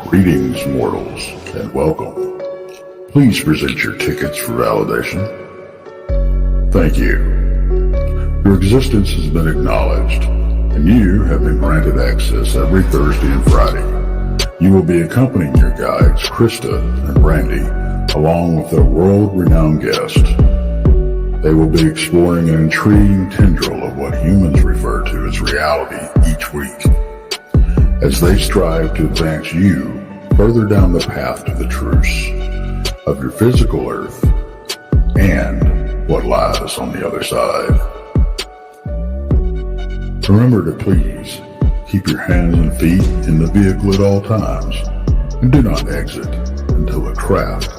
Greetings, mortals, and welcome. Please present your tickets for validation. Thank you. Your existence has been acknowledged, and you have been granted access every Thursday and Friday. You will be accompanying your guides, Krista and Brandy, along with a world-renowned guest. They will be exploring an intriguing tendril of what humans refer to as reality each week, as they strive to advance you further down the path to the truths of your physical earth and what lies on the other side. Remember to please keep your hands and feet in the vehicle at all times, and do not exit until the craft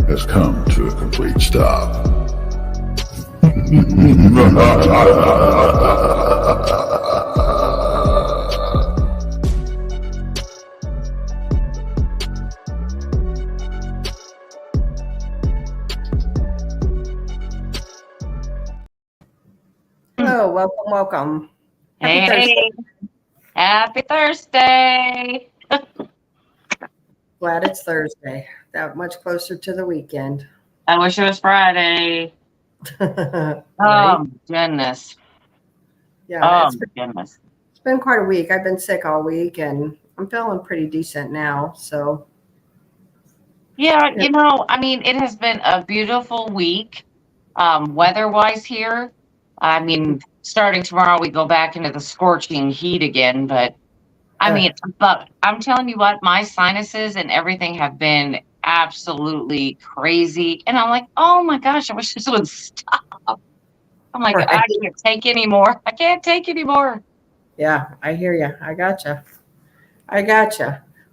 has come to a complete stop. Hello, welcome. Hey, happy Thursday. Glad it's Thursday. That much closer to the weekend. I wish it was Friday. Right? Oh, goodness. Yeah, Goodness. it's been quite a week. I've been sick all week, and I'm feeling pretty decent now. So, Yeah, it has been a beautiful week, weather-wise here. Starting tomorrow, we go back into the scorching heat again. But but I'm telling you what, my sinuses and everything have been absolutely crazy. And I'm like, oh my gosh, I wish this would stop. I'm like, Right. I can't take anymore. I can't take anymore. Yeah, I hear you. I gotcha.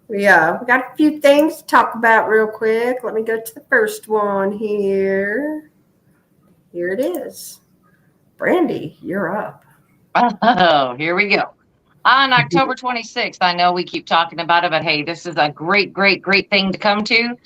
We got a few things to talk about real quick. Let me go to the first one here. Here it is. Brandy, you're up. Oh, here we go. On October 26th, I know we keep talking about it, but hey, this is a great thing to come to.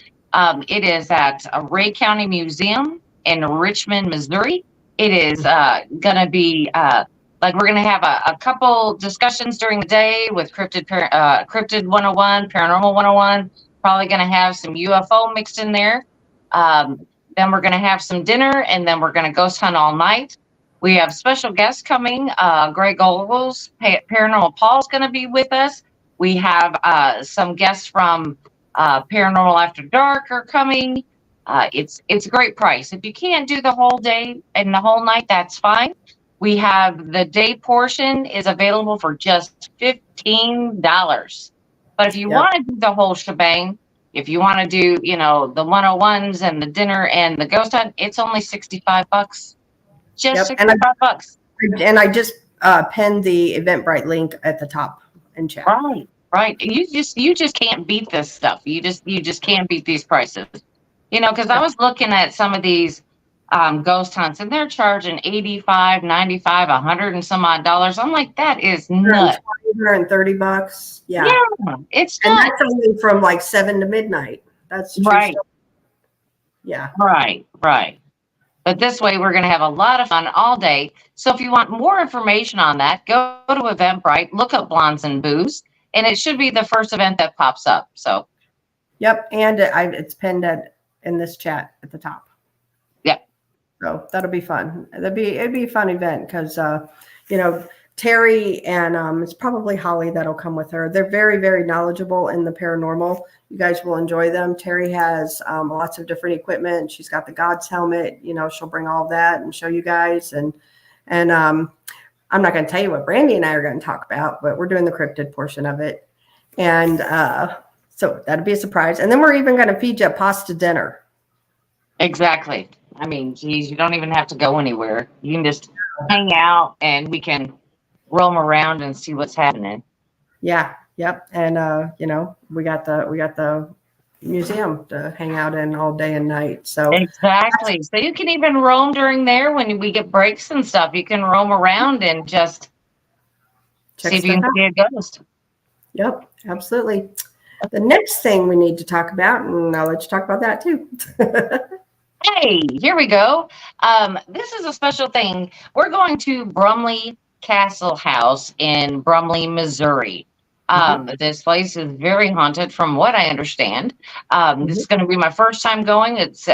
It is at Ray County Museum in Richmond, Missouri. It is going to be we're going to have a couple discussions during the day with Cryptid 101, Paranormal 101. Probably going to have some UFO mixed in there. Then we're going to have some dinner, and then we're going to ghost hunt all night. We have special guests coming. Greg Goggles, Paranormal Paul's going to be with us. We have some guests from Paranormal After Dark are coming. It's a great price. If you can't do the whole day and the whole night, that's fine. We have the day portion is available for just $15. But if you want to do the whole shebang, if you want to do, the 101s and the dinner and the ghost hunt, it's only $65. Just $65. And I just pinned the Eventbrite link at the top in chat. Right. You just can't beat this stuff. You just can't beat these prices. Because I was looking at some of these ghost hunts, and they're charging $85, $95, $100 and some odd dollars. I'm like, that is nuts. $130. Yeah, it's and nuts. that's only from like 7 to midnight. That's true right. Stuff. Yeah. Right. But this way, we're going to have a lot of fun all day. So if you want more information on that, go to Eventbrite, look up Blondes and Booze, and it should be the first event that pops up. So. Yep, and it's pinned in this chat at the top. Yep. So that'll be fun. It'd be a fun event because Terry and it's probably Holly that'll come with her. They're very, very knowledgeable in the paranormal. You guys will enjoy them. Terry has lots of different equipment. She's got the God's helmet. She'll bring all of that and show you guys. And I'm not going to tell you what Brandy and I are going to talk about, but we're doing the cryptid portion of it. And so that'll be a surprise. And then we're even going to feed you a pasta dinner. Exactly. Geez, you don't even have to go anywhere. You can just hang out and we can roam around and see what's happening. Yeah. Yep. And we got the museum to hang out in all day and night. So exactly. So you can even roam during there when we get breaks and stuff. You can roam around and just see if you can see a ghost. Yep, absolutely. The next thing we need to talk about, and I'll let you talk about that too. Hey, here we go. This is a special thing. We're going to Brumley Castle House in Brumley, Missouri. This place is very haunted from what I understand. This is going to be my first time going. It's,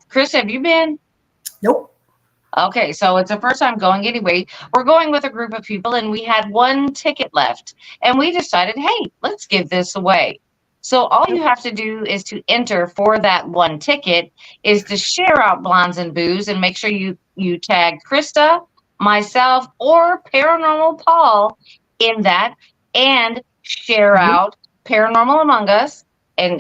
Chris, have you been? Nope. Okay, so it's the first time going anyway. We're going with a group of people and we had one ticket left and we decided, hey, let's give this away. So all you have to do is to enter for that one ticket is to share out Blondes and Booze and make sure you tag Krista, myself, or Paranormal Paul in that and share out Paranormal Among Us and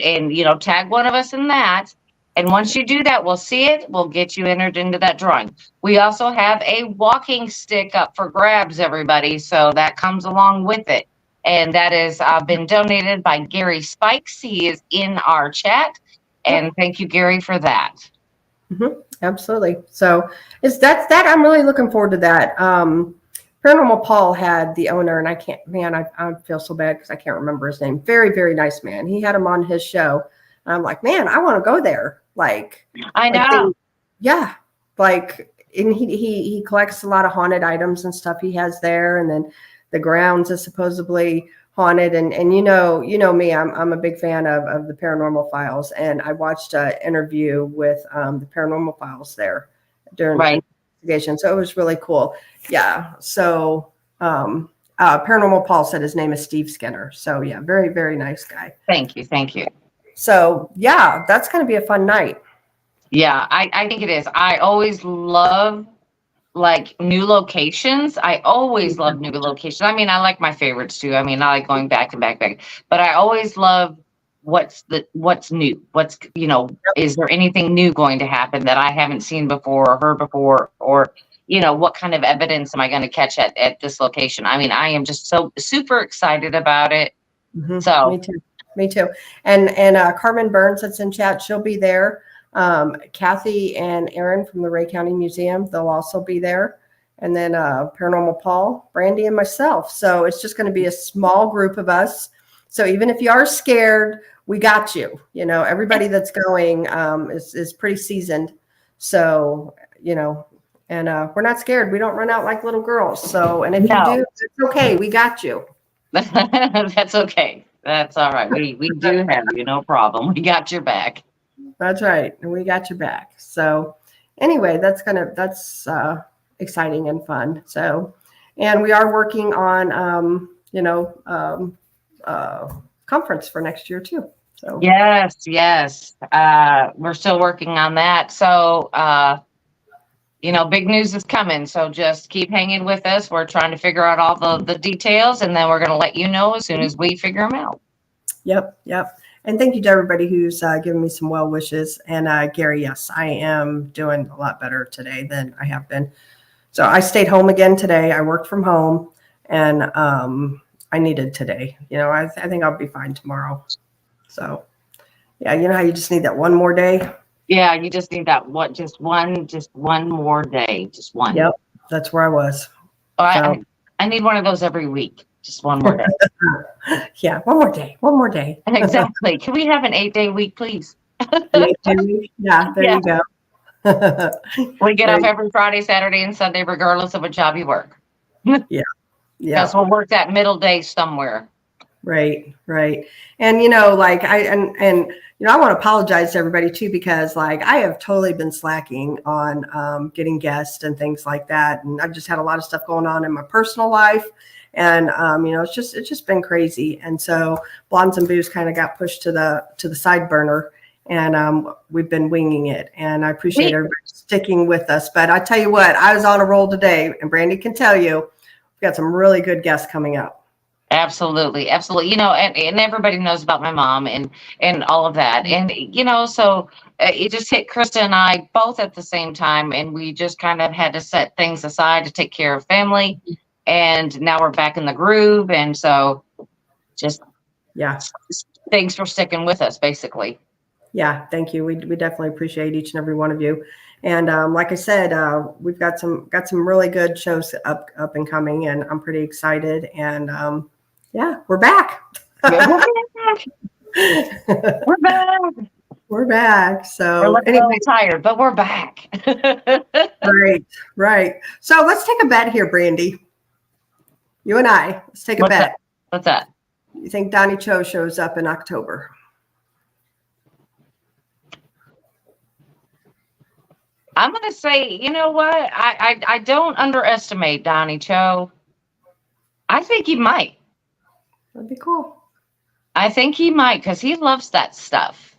tag one of us in that. And once you do that, we'll see it. We'll get you entered into that drawing. We also have a walking stick up for grabs, everybody. So that comes along with it. And that has been donated by Gary Spikes. He is in our chat. And thank you, Gary, for that. Absolutely. So that I'm really looking forward to that. Paranormal Paul had the owner, and I feel so bad because I can't remember his name. Very, very nice man. He had him on his show. And I'm like, man, I want to go there. I know. And he collects a lot of haunted items and stuff he has there. And then the grounds is supposedly haunted. And you know me, I'm a big fan of the Paranormal Files. And I watched an interview with the Paranormal Files there during the investigation. So it was really cool. Yeah. So Paranormal Paul said his name is Steve Skinner. So yeah, very, very nice guy. Thank you. Thank you. So yeah, that's going to be a fun night. Yeah, I think it is. I always love new locations. I always love new locations. I mean, I like my favorites too. I mean, I like going back and back, but I always love what's new. Is there anything new going to happen that I haven't seen before or heard before, or what kind of evidence am I going to catch at this location? I mean, I am just so super excited about it. So me too. And Carmen Burns that's in chat, she'll be there. Kathy and Aaron from the Ray County Museum, they'll also be there. And then Paranormal Paul, Brandy, and myself. So it's just going to be a small group of us. So even if you are scared, we got you. Everybody that's going is pretty seasoned. So, and we're not scared. We don't run out like little girls. So, and if you do, it's okay. We got you. That's okay. That's all right. We do have you, no problem. We got your back. That's right. And we got your back. So anyway, that's exciting and fun. So, and we are working on, conference for next year too. So yes. We're still working on that. So, big news is coming. So just keep hanging with us. We're trying to figure out all the details, and then we're going to let you know as soon as we figure them out. Yep. And thank you to everybody who's given me some well wishes. And Gary, yes, I am doing a lot better today than I have been. So I stayed home again today. I worked from home, and I needed today. I think I'll be fine tomorrow. So yeah, how you just need that one more day. Yeah, you just need that just one more day, just one. Yep, that's where I was. I need one of those every week. Just one more day. Yeah, one more day. Exactly. Can we have an 8-day week, please? An 8-day week? Yeah, there you go. We get off every Friday, Saturday, and Sunday, regardless of what job you work. Yeah. Because we'll work that middle day somewhere. Right. And I want to apologize to everybody too, because I have totally been slacking on getting guests and things like that. And I've just had a lot of stuff going on in my personal life. And it's just been crazy. And so Blondes and Booze kind of got pushed to the side burner, and we've been winging it. And I appreciate everybody sticking with us. But I tell you what, I was on a roll today, and Brandy can tell you, we've got some really good guests coming up. Absolutely. And everybody knows about my mom and all of that. And, so it just hit Krista and I both at the same time. And we just kind of had to set things aside to take care of family. And now we're back in the groove. And so thanks for sticking with us, basically. Yeah, thank you. We definitely appreciate each and every one of you. And like I said, we've got some really good shows up and coming, and I'm pretty excited. And we're back. We're back. So we're anyway, tired, but we're back. Right. So let's take a bet here, Brandy. You and I, let's take a bet. What's that? You think Donny Cho shows up in October? I'm going to say, you know what? I don't underestimate Donny Cho. I think he might. That'd be cool. I think he might because he loves that stuff.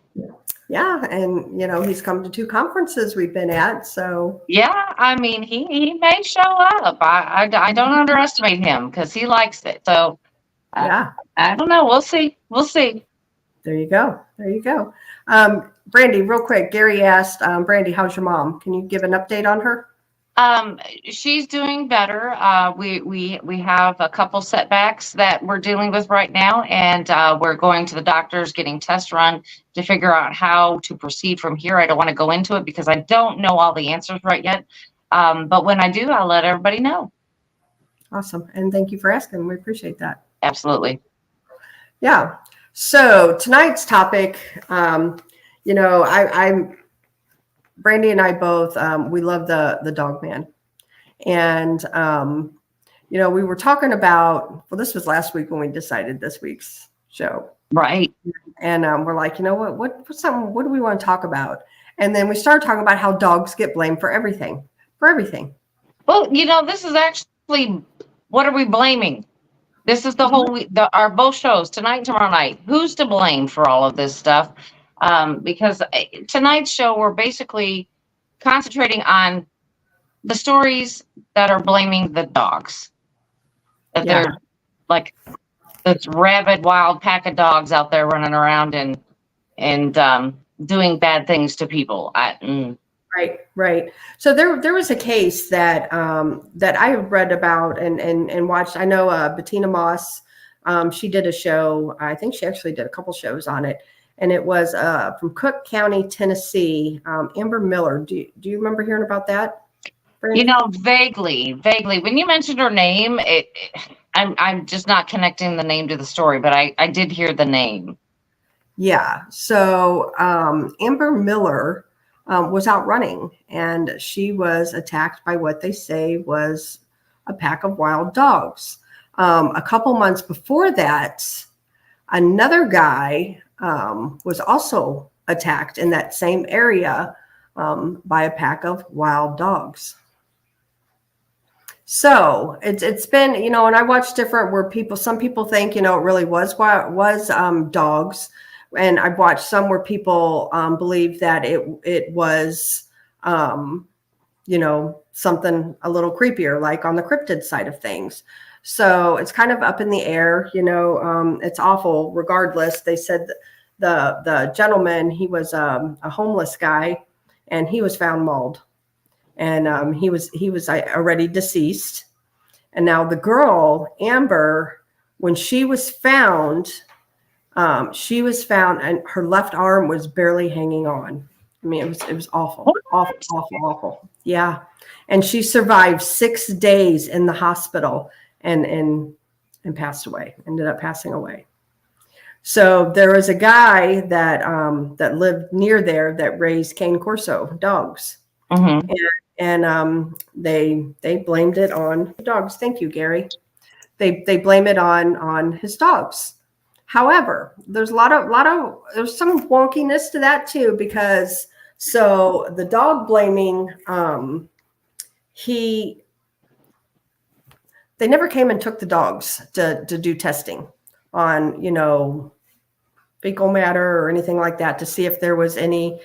Yeah, and he's come to 2 conferences we've been at, so Yeah, I mean, he may show up. I don't underestimate him because he likes it. So, yeah. I don't know. We'll see. We'll see. There you go. There you go. Brandy, real quick. Gary asked, Brandy, how's your mom? Can you give an update on her? She's doing better. We have a couple setbacks that we're dealing with right now, and we're going to the doctors, getting tests run to figure out how to proceed from here. I don't want to go into it because I don't know all the answers right yet. But when I do, I'll let everybody know. Awesome. And thank you for asking. We appreciate that. Absolutely. Yeah. So tonight's topic, I'm Brandy and I both, we love the Dog Man. And, we were talking about, well, this was last week when we decided this week's show. Right. And we're like, what do we want to talk about? And then we started talking about how dogs get blamed for everything. Well, this is actually, what are we blaming? This is the whole our both shows tonight and tomorrow night. Who's to blame for all of this stuff? Because tonight's show, we're basically concentrating on the stories that are blaming the dogs. That they're like this rabid, wild pack of dogs out there running around and doing bad things to people. Right. So there was a case that I read about and watched. I know Bettina Moss, she did a show. I think she actually did a couple shows on it. And it was from Cook County, Tennessee. Amber Miller. Do you remember hearing about that, Brandon? Vaguely. When you mentioned her name, I'm just not connecting the name to the story, but I did hear the name. Yeah. So Amber Miller was out running, and she was attacked by what they say was a pack of wild dogs. A couple months before that, another guy was also attacked in that same area by a pack of wild dogs. So it's been, and I watched different where some people think, it really was dogs. And I've watched some where people believe that it was, something a little creepier, like on the cryptid side of things. So it's kind of up in the air, it's awful. Regardless, they said the gentleman, he was a homeless guy, and he was found mauled, and he was already deceased. And now the girl, Amber, when she was found and her left arm was barely hanging on. I mean, it was awful. Yeah. And she survived 6 days in the hospital and passed away, ended up passing away. So there was a guy that lived near there that raised Cane Corso dogs. Mm-hmm. And they blamed it on the dogs. Thank you, Gary. They blame it on his dogs. However, there's there's some wonkiness to that too, because so the dog blaming, they never came and took the dogs to do testing on, fecal matter or anything like that to see if there was any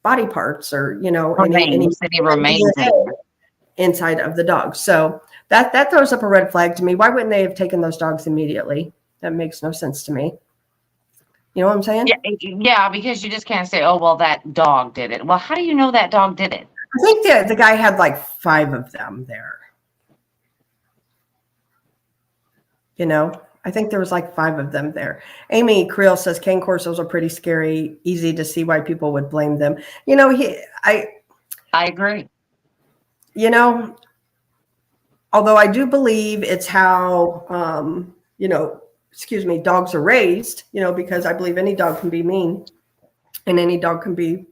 body parts or, any remains inside of the dog. So that throws up a red flag to me. Why wouldn't they have taken those dogs immediately? That makes no sense to me. You know what I'm saying? Yeah, because you just can't say, oh, well, that dog did it. Well, how do you know that dog did it? I think the guy had like 5 of them there. I think there was like 5 of them there. Amy Creel says Cane Corsos are pretty scary. Easy to see why people would blame them. I agree. Although I do believe it's how, dogs are raised, because I believe any dog can be mean and any dog can be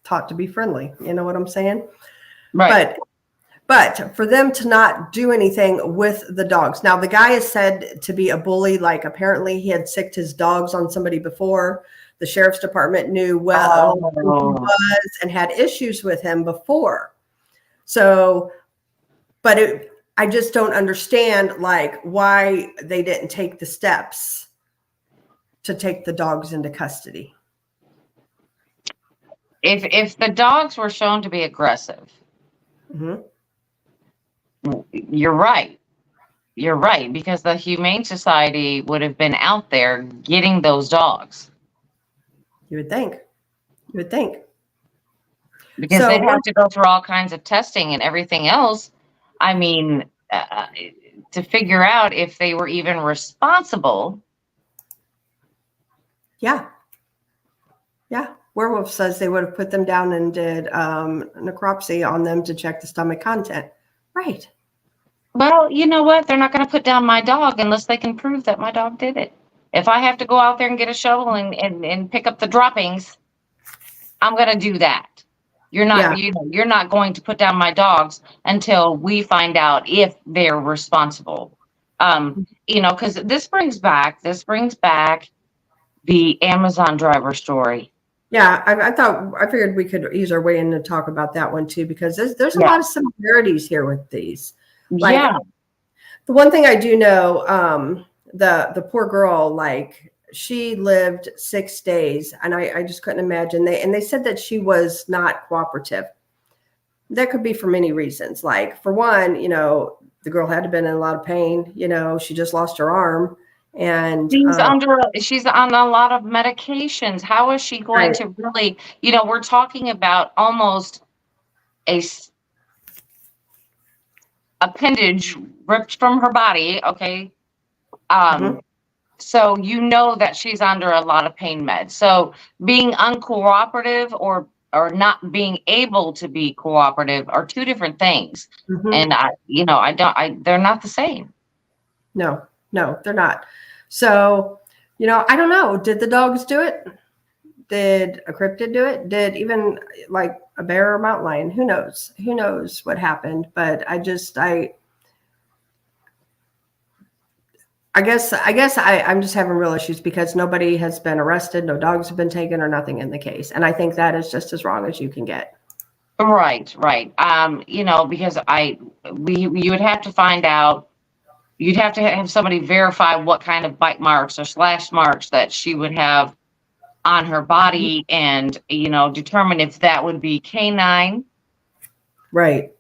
taught to be friendly. You know what I'm saying? Right. But for them to not do anything with the dogs. Now, the guy is said to be a bully. Like, apparently he had sicked his dogs on somebody before. The sheriff's department knew well who he was and had issues with him before. So, but I just don't understand, like, why they didn't take the steps to take the dogs into custody. If the dogs were shown to be aggressive, Mm-hmm. you're right. You're right, because the Humane Society would have been out there getting those dogs. You would think. You would think. Because So they'd have to go through all kinds of testing and everything else. I mean, to figure out if they were even responsible. Yeah. Yeah. Werewolf says they would have put them down and did necropsy on them to check the stomach content. Right. Well, you know what? They're not going to put down my dog unless they can prove that my dog did it. If I have to go out there and get a shovel and pick up the droppings, I'm going to do that. You're not, you're not going to put down my dogs until we find out if they're responsible. Because this brings back the Amazon driver story. Yeah, I figured we could ease our way in and talk about that one too, because there's a lot of similarities here with these. Like, the one thing I do know, the poor girl, like, she lived 6 days, and I just couldn't imagine. They said that she was not cooperative. That could be for many reasons. Like, for one, the girl had to have been in a lot of pain. She just lost her arm. And she's on a lot of medications. How is she going to really, we're talking about almost a appendage ripped from her body. Okay. So that she's under a lot of pain meds. So being uncooperative or not being able to be cooperative are two different things. And they're not the same. No, they're not. So, I don't know. Did the dogs do it? Did a cryptid do it? Did even like a bear or mountain lion? Who knows? Who knows what happened? But I'm just having real issues because nobody has been arrested, no dogs have been taken, or nothing in the case. And I think that is just as wrong as you can get. Right. Because you would have to find out. You'd have to have somebody verify what kind of bite marks or slash marks that she would have on her body and, determine if that would be canine. Right.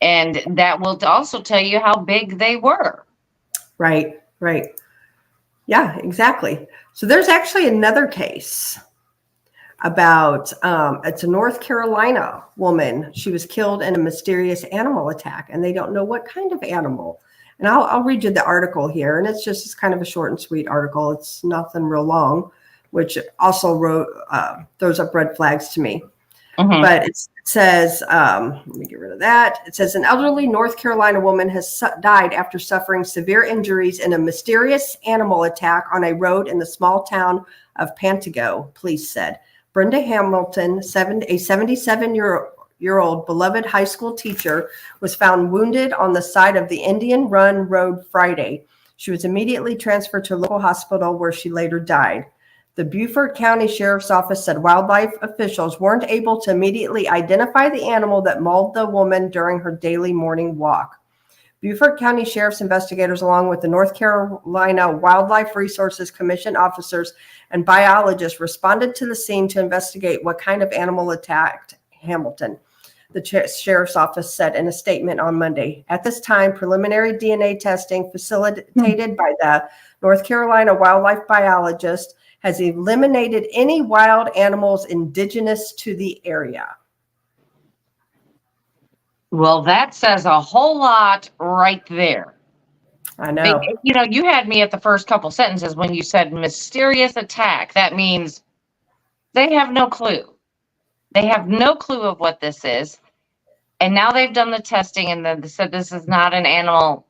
And that will also tell you how big they were. Right. Yeah, exactly. So there's actually another case about, it's a North Carolina woman. She was killed in a mysterious animal attack, and they don't know what kind of animal. And I'll read you the article here. And it's kind of a short and sweet article. It's nothing real long, which also throws up red flags to me. But it says, let me get rid of that. It says an elderly North Carolina woman has died after suffering severe injuries in a mysterious animal attack on a road in the small town of Pantego, police said. Brenda Hamilton, a 77-year-old beloved high school teacher, was found wounded on the side of the Indian Run Road Friday. She was immediately transferred to a local hospital where she later died. The Beaufort County Sheriff's Office said wildlife officials weren't able to immediately identify the animal that mauled the woman during her daily morning walk. Beaufort County Sheriff's investigators, along with the North Carolina Wildlife Resources Commission officers and biologists, responded to the scene to investigate what kind of animal attacked Hamilton. The sheriff's office said in a statement on Monday. At this time, preliminary DNA testing facilitated by the North Carolina wildlife biologist has eliminated any wild animals indigenous to the area. Well, that says a whole lot right there. I know. You had me at the first couple sentences when you said mysterious attack. That means they have no clue. They have no clue of what this is. And now they've done the testing and then they said this is not an animal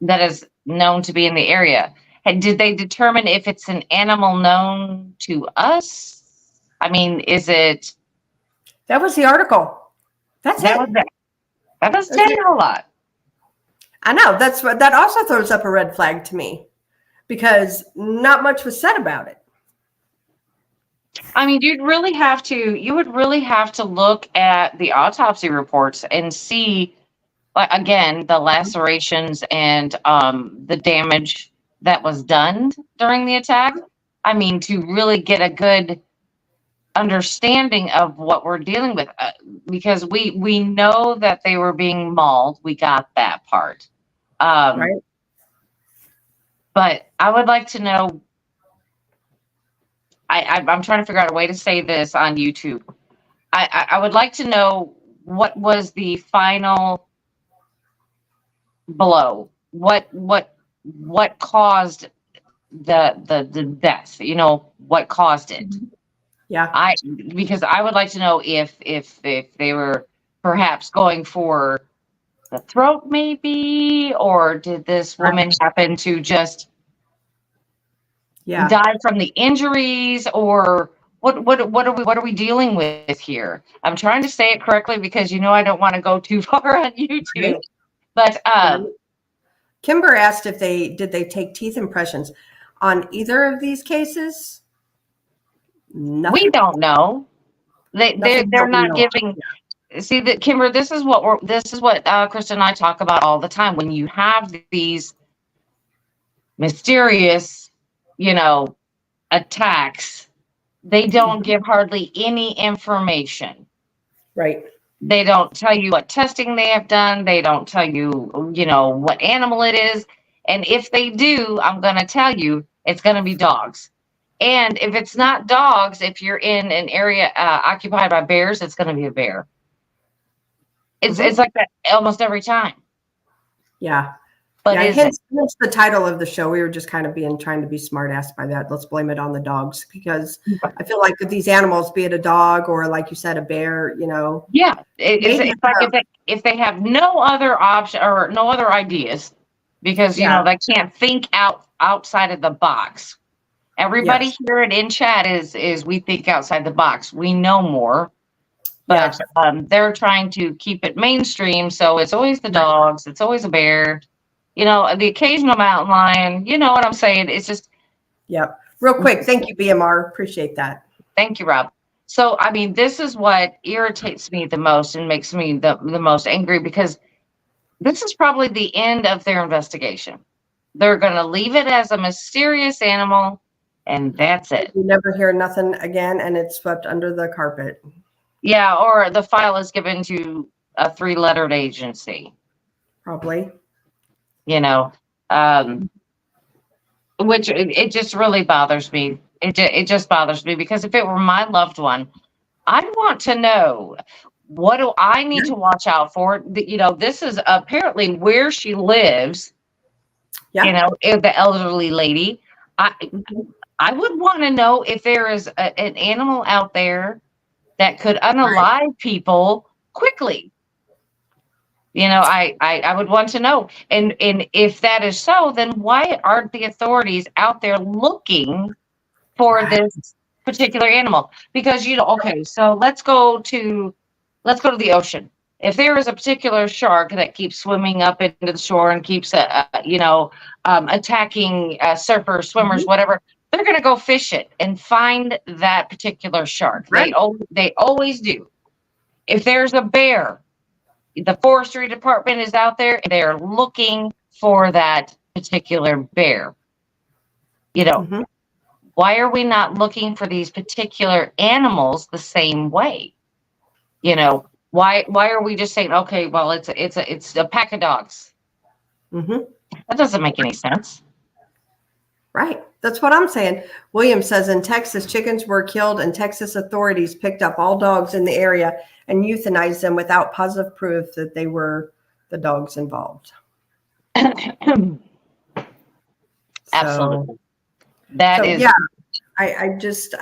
that is known to be in the area. And did they determine if it's an animal known to us? I mean, is it? That was the article. That's it. That doesn't tell you a lot. I know that also throws up a red flag to me because not much was said about it. I mean, you would really have to look at the autopsy reports and see, like, again, the lacerations and the damage that was done during the attack. I mean, to really get a good understanding of what we're dealing with, because we know that they were being mauled. We got that part. Right. But I would like to know. I'm trying to figure out a way to say this on YouTube. I would like to know what was the final blow. What caused the death? You know, what caused it? Yeah. Because I would like to know if they were perhaps going for the throat, maybe, or did this woman happen to just die from the injuries, or what are we dealing with here? I'm trying to say it correctly because I don't want to go too far on YouTube. But Kimber asked if did they take teeth impressions on either of these cases. Nothing. We don't know. They're not giving. See that, Kimber. This is what Krista and I talk about all the time. When you have these mysterious, attacks, they don't give hardly any information. Right. They don't tell you what testing they have done. They don't tell you, what animal it is. And if they do, I'm going to tell you, it's going to be dogs. And if it's not dogs, if you're in an area occupied by bears, it's going to be a bear. It's like that almost every time. Yeah. But hence the title of the show. We were just kind of trying to be smart ass by that. Let's blame it on the dogs, because I feel like with these animals, be it a dog or, like you said, a bear, Yeah. It's like if they have no other option or no other ideas, because, they can't think outside of the box. Everybody here in chat is we think outside the box. We know more, but they're trying to keep it mainstream. So it's always the dogs. It's always a bear, the occasional mountain lion. You know what I'm saying? It's just. Yep. Real quick. Thank you, BMR. Appreciate that. Thank you, Rob. So, I mean, this is what irritates me the most and makes me the most angry, because this is probably the end of their investigation. They're going to leave it as a mysterious animal. And that's it. You never hear nothing again, and it's swept under the carpet. Yeah, or the file is given to a 3-lettered agency. Probably. Which it just really bothers me. It just bothers me, because if it were my loved one, I'd want to know, what do I need to watch out for? This is apparently where she lives. Yeah. The elderly lady. I would want to know if there is an animal out there that could unalive people quickly. I would want to know. And if that is so, then why aren't the authorities out there looking for this particular animal? Because, okay, so let's go to the ocean. If there is a particular shark that keeps swimming up into the shore and keeps, attacking surfers, swimmers, whatever, they're going to go fish it and find that particular shark. Right. They always do. If there's a bear, the forestry department is out there. They're looking for that particular bear. Why are we not looking for these particular animals the same way? Why are we just saying, okay, well, it's a pack of dogs? That doesn't make any sense. Right. That's what I'm saying. William says in Texas, chickens were killed and Texas authorities picked up all dogs in the area and euthanized them without positive proof that they were the dogs involved. Absolutely. Yeah. I just,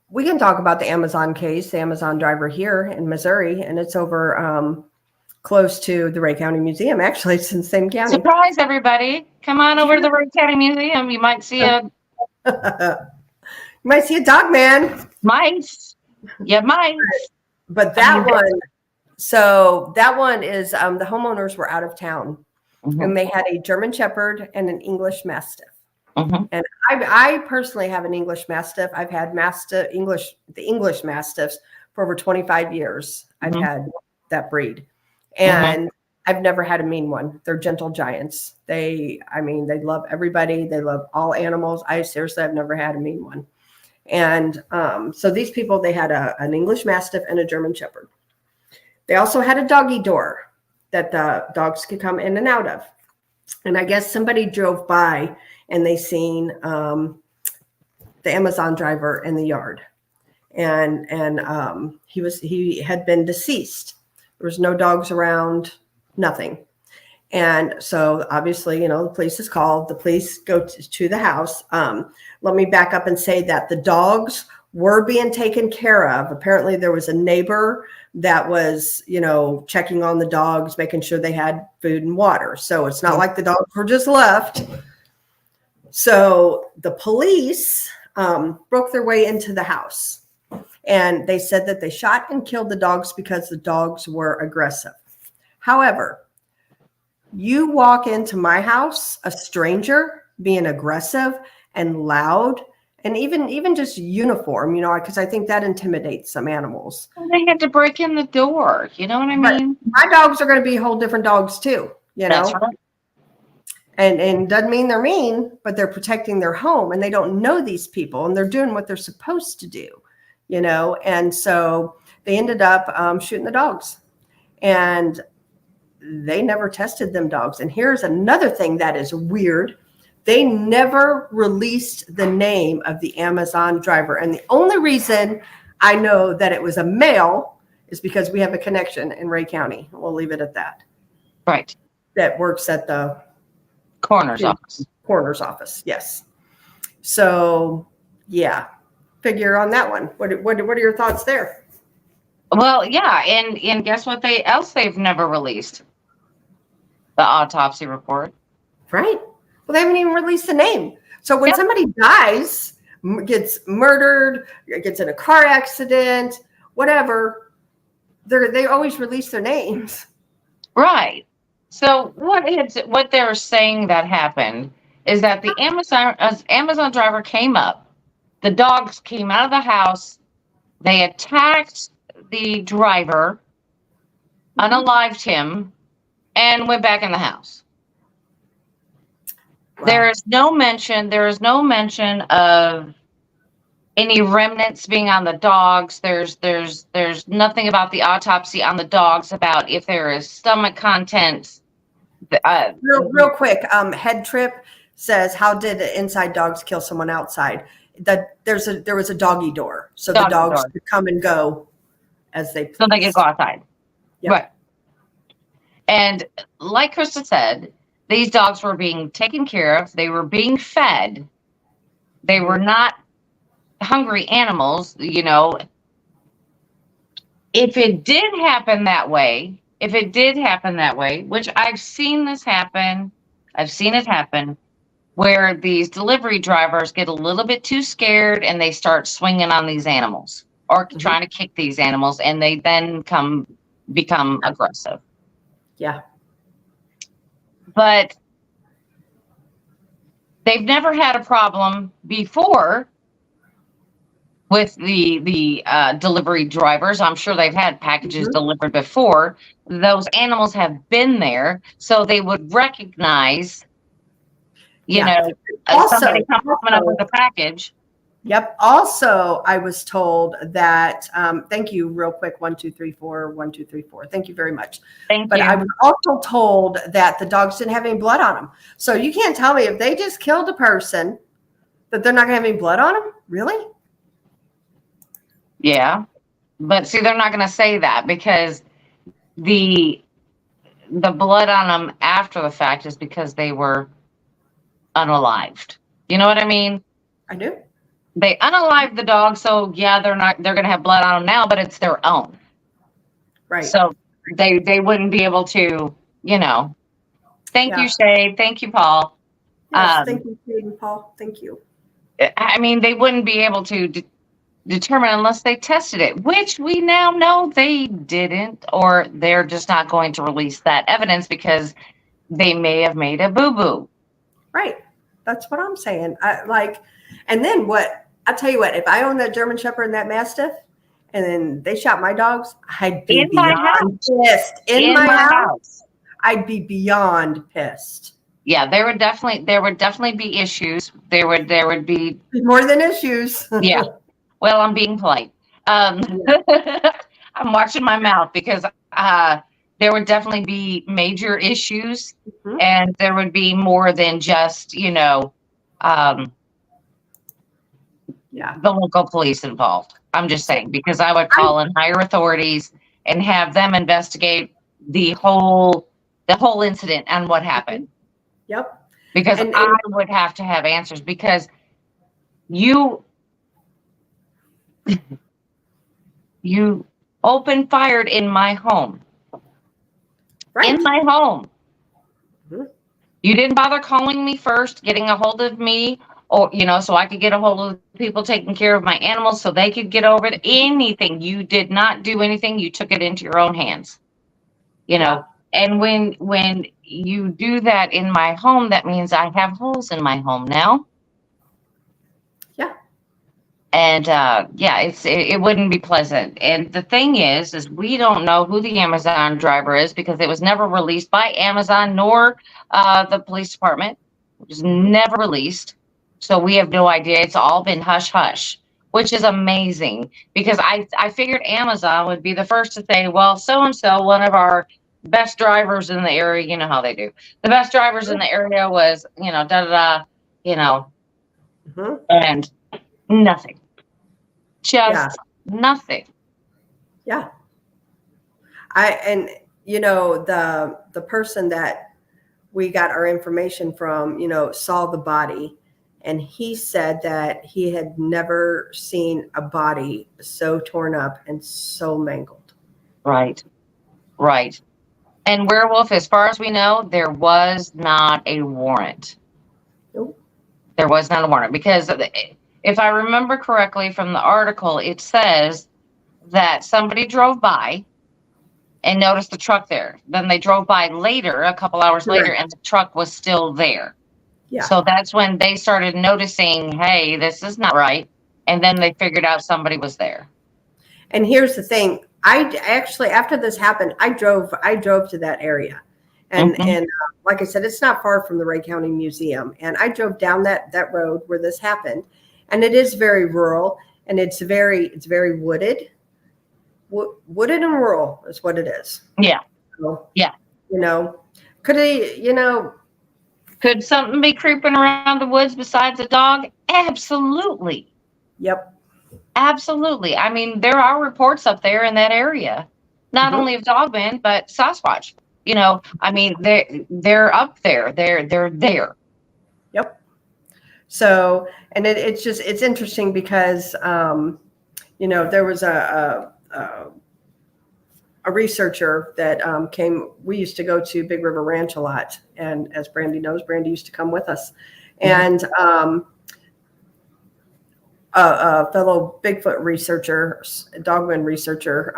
we can talk about the Amazon case, the Amazon driver here in Missouri, and it's over close to the Ray County Museum. Actually, it's in the same county. Surprise, everybody. Come on over to the Ray County Museum. You might see a dog man. Mice. Yeah, mice. But that one, So that one is the homeowners were out of town, Mm-hmm. and they had a German Shepherd and an English Mastiff. Mm-hmm. And I personally have an English Mastiff. I've had the English Mastiffs for over 25 years. I've Mm-hmm. had that breed, Mm-hmm. and I've never had a mean one. They're gentle giants. They love everybody. They love all animals. I've never had a mean one. And so these people, they had an English Mastiff and a German Shepherd. They also had a doggy door that the dogs could come in and out of. And I guess somebody drove by and they seen the Amazon driver in the yard, and he had been deceased. There was no dogs around, nothing. And so obviously, the police is called. The police go to the house. Let me back up and say that the dogs were being taken care of. Apparently there was a neighbor that was, checking on the dogs, making sure they had food and water. So it's not like the dogs were just left. So the police broke their way into the house, and they said that they shot and killed the dogs because the dogs were aggressive. However, you walk into my house, a stranger being aggressive and loud, and even just uniform, because I think that intimidates some animals. They had to break in the door. You know what I mean? My dogs are going to be whole different dogs too, That's right. And doesn't mean they're mean, but they're protecting their home, and they don't know these people, and they're doing what they're supposed to do, and so they ended up shooting the dogs, and they never tested them dogs. And here's another thing that is weird. They never released the name of the Amazon driver. And the only reason I know that it was a male is because we have a connection in Ray County. We'll leave it at that. Right. That works at the Coroner's office. Coroner's office. Yes. So, yeah. Figure on that one. What are your thoughts there? Well, yeah, and guess what they've never released? The autopsy report. Right. Well, they haven't even released the name. So when somebody dies, gets murdered, gets in a car accident, whatever, they always release their names. Right. So what they're saying that happened is that the Amazon driver came up, the dogs came out of the house, they attacked the driver, unalived him, and went back in the house. Wow. There is no mention of any remnants being on the dogs. There's nothing about the autopsy on the dogs about if there is stomach contents. Real quick, Head Trip says, how did inside dogs kill someone outside? That there was a doggy door, so the dogs could come and go as they please. So they could go outside. Yep. Right. And like Krista said, these dogs were being taken care of. They were being fed. They were not hungry animals, If it did happen that way, which I've seen this happen, where these delivery drivers get a little bit too scared and they start swinging on these animals or trying to kick these animals, and they then become aggressive. Yeah. But they've never had a problem before with the delivery drivers. I'm sure they've had packages delivered before. Those animals have been there, so they would recognize, somebody coming up with a package. Yep. Also, I was told that, thank you real quick, 1234. Thank you very much. But I was also told that the dogs didn't have any blood on them. So you can't tell me if they just killed a person that they're not going to have any blood on them? Really? Yeah. But see, they're not going to say that because the blood on them after the fact is because they were unalived. You know what I mean? I do. They unalived the dog, so yeah, they're going to have blood on them now, but it's their own. Right. So they wouldn't be able to, Thank you, Shay. Thank you, Paul. Yes, thank you, Shade and Paul. Thank you. I mean, they wouldn't be able to determine unless they tested it, which we now know they didn't, or they're just not going to release that evidence because they may have made a boo-boo. Right. That's what I'm saying. And then what, I'll tell you what, if I owned that German Shepherd and that Mastiff, and then they shot my dogs, I'd be beyond pissed. In my house, I'd be beyond pissed. Yeah, there would definitely be issues. There would be more than issues. Yeah. Well, I'm being polite. I'm watching my mouth because there would definitely be major issues, and there would be more than just, the local police involved. I'm just saying, because I would call in higher authorities and have them investigate the whole incident and what happened. Yep. Because I would have to have answers, because you open fired in my home. Right. In my home. You didn't bother calling me first, getting a hold of me, or, so I could get a hold of the people taking care of my animals so they could get over it. Anything. You did not do anything. You took it into your own hands. And when you do that in my home, that means I have holes in my home now. Yeah. And it wouldn't be pleasant. And the thing is we don't know who the Amazon driver is, because it was never released by Amazon nor the police department. It was never released. So we have no idea. It's all been hush hush, which is amazing, because I figured Amazon would be the first to say, well, so-and-so, one of our best drivers in the area, you know how they do. The best drivers in the area was, and nothing. Just nothing. Yeah. The person that we got our information from, saw the body, and he said that he had never seen a body so torn up and so mangled. Right. And werewolf, as far as we know, there was not a warrant. Nope. There was not a warrant, because if I remember correctly from the article, it says that somebody drove by and noticed the truck there. Then they drove by later, a couple hours later, and the truck was still there. Yeah. So that's when they started noticing, hey, this is not right. And then they figured out somebody was there. And here's the thing. I actually, after this happened, I drove to that area. And like I said, it's not far from the Ray County Museum. And I drove down that road where this happened. And it is very rural, and it's very wooded. Wooded and rural is what it is. Yeah. So, yeah. Could something be creeping around the woods besides a dog? Absolutely. Yep. Absolutely. I mean, there are reports up there in that area, not only of dogmen, but Sasquatch. I mean, they're up there. They're there. Yep. So, and it's interesting because, there was a researcher that came. We used to go to Big River Ranch a lot, and as Brandy knows, Brandy used to come with us, and a fellow Bigfoot researcher, dogman researcher,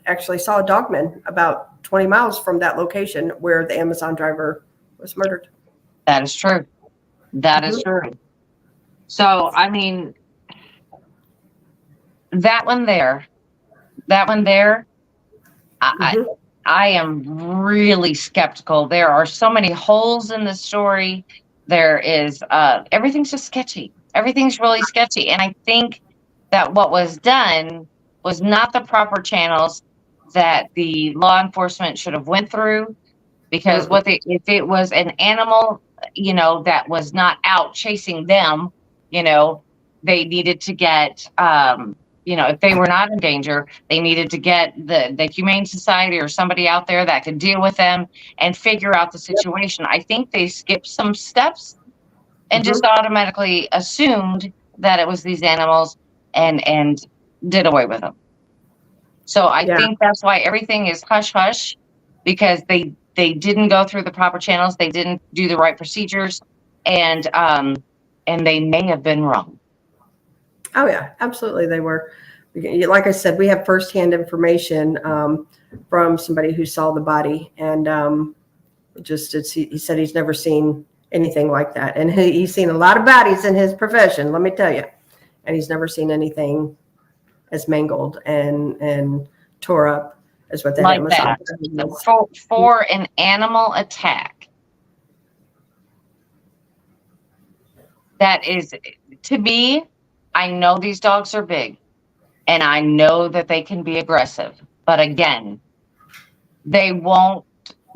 actually saw a dogman about 20 miles from that location where the Amazon driver was murdered. That is true. That is true. So, I mean, that one there, I am really skeptical. There are so many holes in the story. There is, everything's just sketchy. Everything's really sketchy. And I think that what was done was not the proper channels that the law enforcement should have went through, because if it was an animal, that was not out chasing them, they needed to get, if they were not in danger, they needed to get the Humane Society or somebody out there that could deal with them and figure out the situation. I think they skipped some steps and just automatically assumed that it was these animals and did away with them. So I think that's why everything is hush hush, because they didn't go through the proper channels. They didn't do the right procedures, and they may have been wrong. Oh yeah, absolutely. They were. Like I said, we have firsthand information from somebody who saw the body, and he said he's never seen anything like that, and he's seen a lot of bodies in his profession. Let me tell you, and he's never seen anything as mangled and tore up as what that like Amazon that. was. For an animal attack. That is, to me, I know these dogs are big and I know that they can be aggressive, but again, they won't,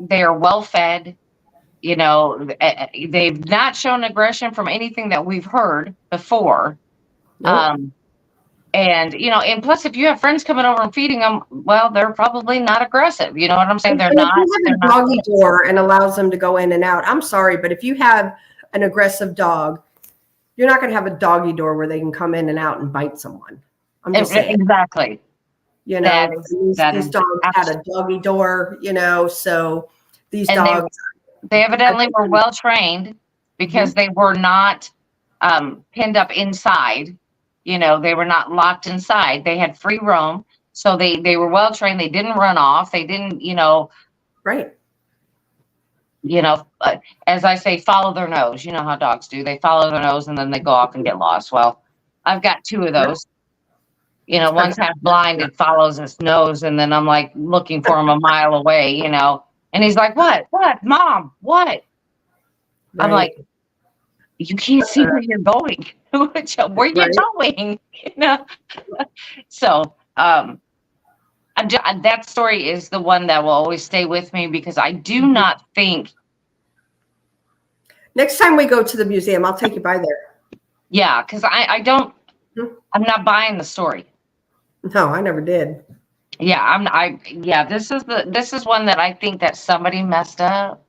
they're well fed. You know, they've not shown aggression from anything that we've heard before. Nope. And, you know, and plus, if you have friends coming over and feeding them, well, they're probably not aggressive. You know what I'm saying? They're And not. if you have a doggy door and allows them to go in and out, I'm sorry, but if you have an aggressive dog, you're not going to have a doggy door where they can come in and out and bite someone. I'm just saying. Exactly. You know, these dogs had a doggy door, you know, so these dogs. They evidently were well trained because they were not pinned up inside. You know, they were not locked inside. They had free roam. So they were well trained. They didn't run off. They didn't, you know. Right. You know, as I say, follow their nose. You know how dogs do. They follow their nose and then they go off and get lost. Well, I've got two of those. You know, one's half blind and follows his nose. And then I'm like looking for him a mile away, you know. And he's like, what, mom, what? Right. I'm like, you can't see where you're going. Where you're going, you know? So, that story is the one that will always stay with me because I do not think. Next time we go to the museum, I'll take you by there. Yeah, because I don't, I'm not buying the story. No, I never did. Yeah, this is one that I think that somebody messed up.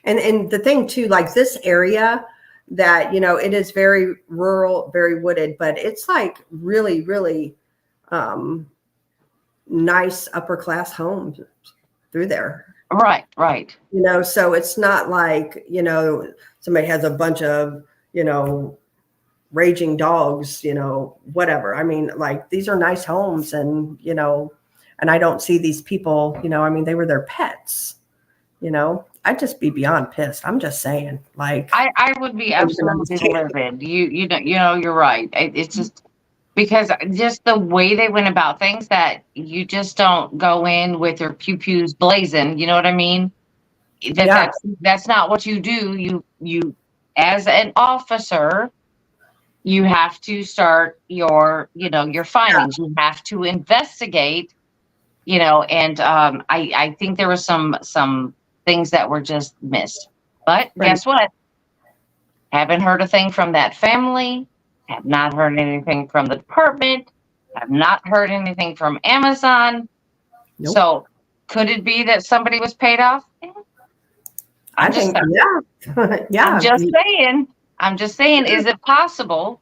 And the thing too, like this area that, you know, it is very rural, very wooded, but it's like really, really nice upper class homes through there. Right. You know, so it's not like, you know, somebody has a bunch of, you know, raging dogs, you know, whatever. I mean, like these are nice homes and, you know, and I don't see these people, you know, I mean, they were their pets, you know. I'd just be beyond pissed. I'm just saying, like I would be absolutely livid. You know, you're right. It's just because just the way they went about things that you just don't go in with your pew-pews blazing. You know what I mean? That's not what you do. You as an officer, you have to start your findings. You have to investigate, you know, and I think there was some things that were just missed. But guess what? Haven't heard a thing from that family. Have not heard anything from the department. Have not heard anything from Amazon. Nope. So could it be that somebody was paid off? I'm just saying, is it possible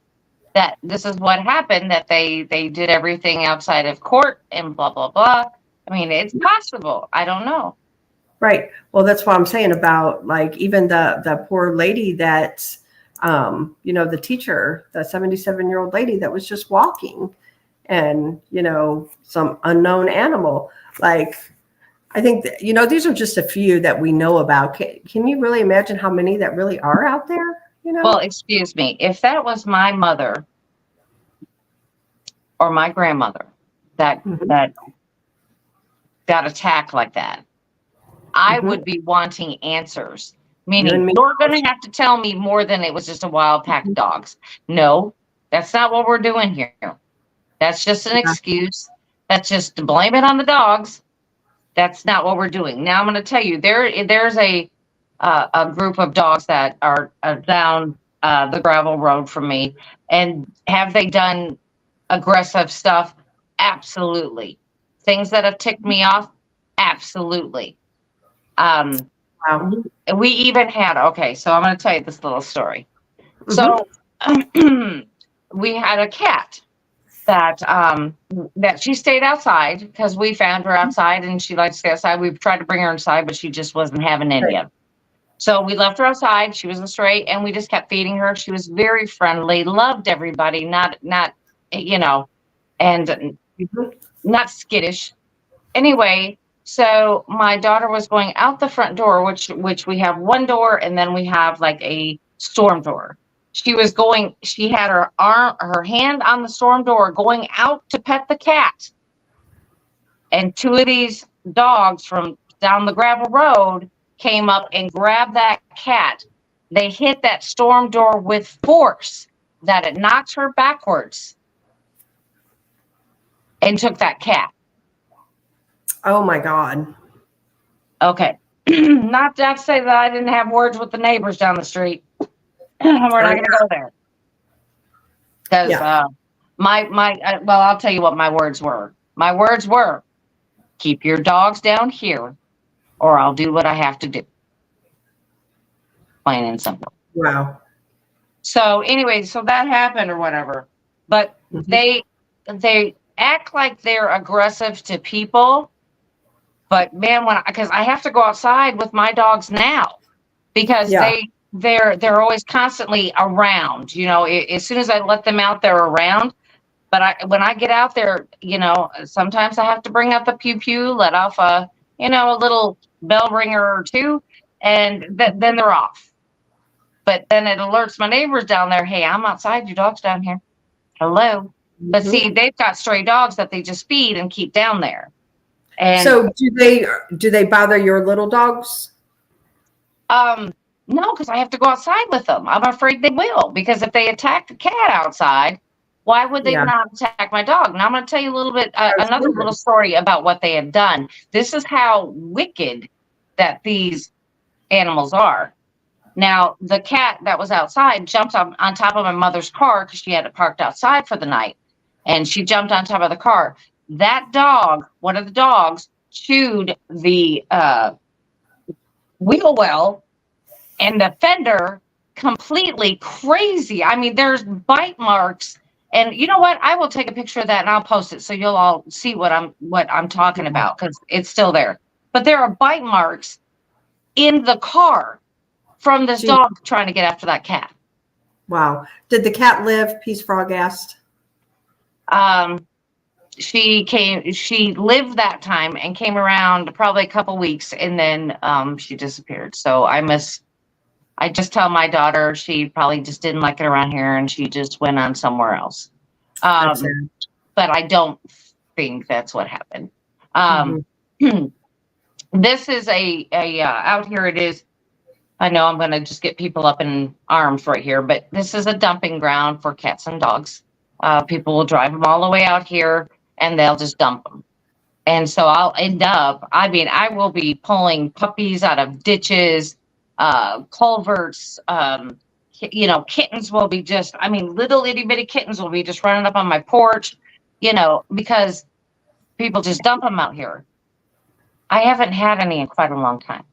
that this is what happened, that they did everything outside of court and blah, blah, blah? I mean, it's possible. I don't know. Right. Well, that's what I'm saying about like even the poor lady that, you know, the teacher, the 77-year-old lady that was just walking and, you know, some unknown animal. Like, I think, that, you know, these are just a few that we know about. Can you really imagine how many that really are out there? You know? Well, excuse me. If that was my mother or my grandmother that got attacked like that, I would be wanting answers. Meaning, you're going to have to tell me more than it was just a wild pack of dogs. No, that's not what we're doing here. That's just an excuse. That's just to blame it on the dogs. That's not what we're doing. Now I'm going to tell you, there's a group of dogs that are down the gravel road from me. And have they done aggressive stuff? Absolutely. Things that have ticked me off? Absolutely. Wow. We even had, so I'm going to tell you this little story. So we had a cat that she stayed outside because we found her outside and she liked to stay outside. We've tried to bring her inside, but she just wasn't having any of it. So we left her outside. She was a stray and we just kept feeding her. She was very friendly, loved everybody, not and not skittish. Anyway, so my daughter was going out the front door, which we have one door, and then we have like a storm door. She had her hand on the storm door going out to pet the cat. And two of these dogs from down the gravel road came up and grabbed that cat. They hit that storm door with force that it knocked her backwards and took that cat. Oh my God. Okay. Not to say that I didn't have words with the neighbors down the street. We're not going to go there. Because well, I'll tell you what my words were. My words were, keep your dogs down here or I'll do what I have to do. Plain and simple. Wow. So anyway, so that happened or whatever. But they act like they're aggressive to people. But man, because I have to go outside with my dogs now because they're always constantly around, as soon as I let them out, they're around. But when I get out there, sometimes I have to bring out the pew pew, let off a little bell ringer or two, and then they're off. But then it alerts my neighbors down there, hey, I'm outside, your dog's down here. Hello. But see, they've got stray dogs that they just feed and keep down there. And so do they bother your little dogs? No, because I have to go outside with them. I'm afraid they will, because if they attack the cat outside, why would they not attack my dog? Now I'm going to tell you a little bit, another little story about what they have done. This is how wicked that these animals are. Now, the cat that was outside jumped on top of my mother's car because she had it parked outside for the night. And she jumped on top of the car. That dog, one of the dogs, chewed the wheel well and the fender completely crazy. I mean, there's bite marks. And you know what? I will take a picture of that and I'll post it so you'll all see what I'm talking about because it's still there. But there are bite marks in the car from this dog trying to get after that cat. Wow. Did the cat live? Peace Frog asked. She lived that time and came around probably a couple weeks and then she disappeared. So I just tell my daughter she probably just didn't like it around here and she just went on somewhere else. But I don't think that's what happened. This is out here it is. I know I'm going to just get people up in arms right here, but this is a dumping ground for cats and dogs. People will drive them all the way out here and they'll just dump them. And so I'll end up, I will be pulling puppies out of ditches, culverts, kittens will be little itty bitty kittens will be just running up on my porch, because people just dump them out here. I haven't had any in quite a long time.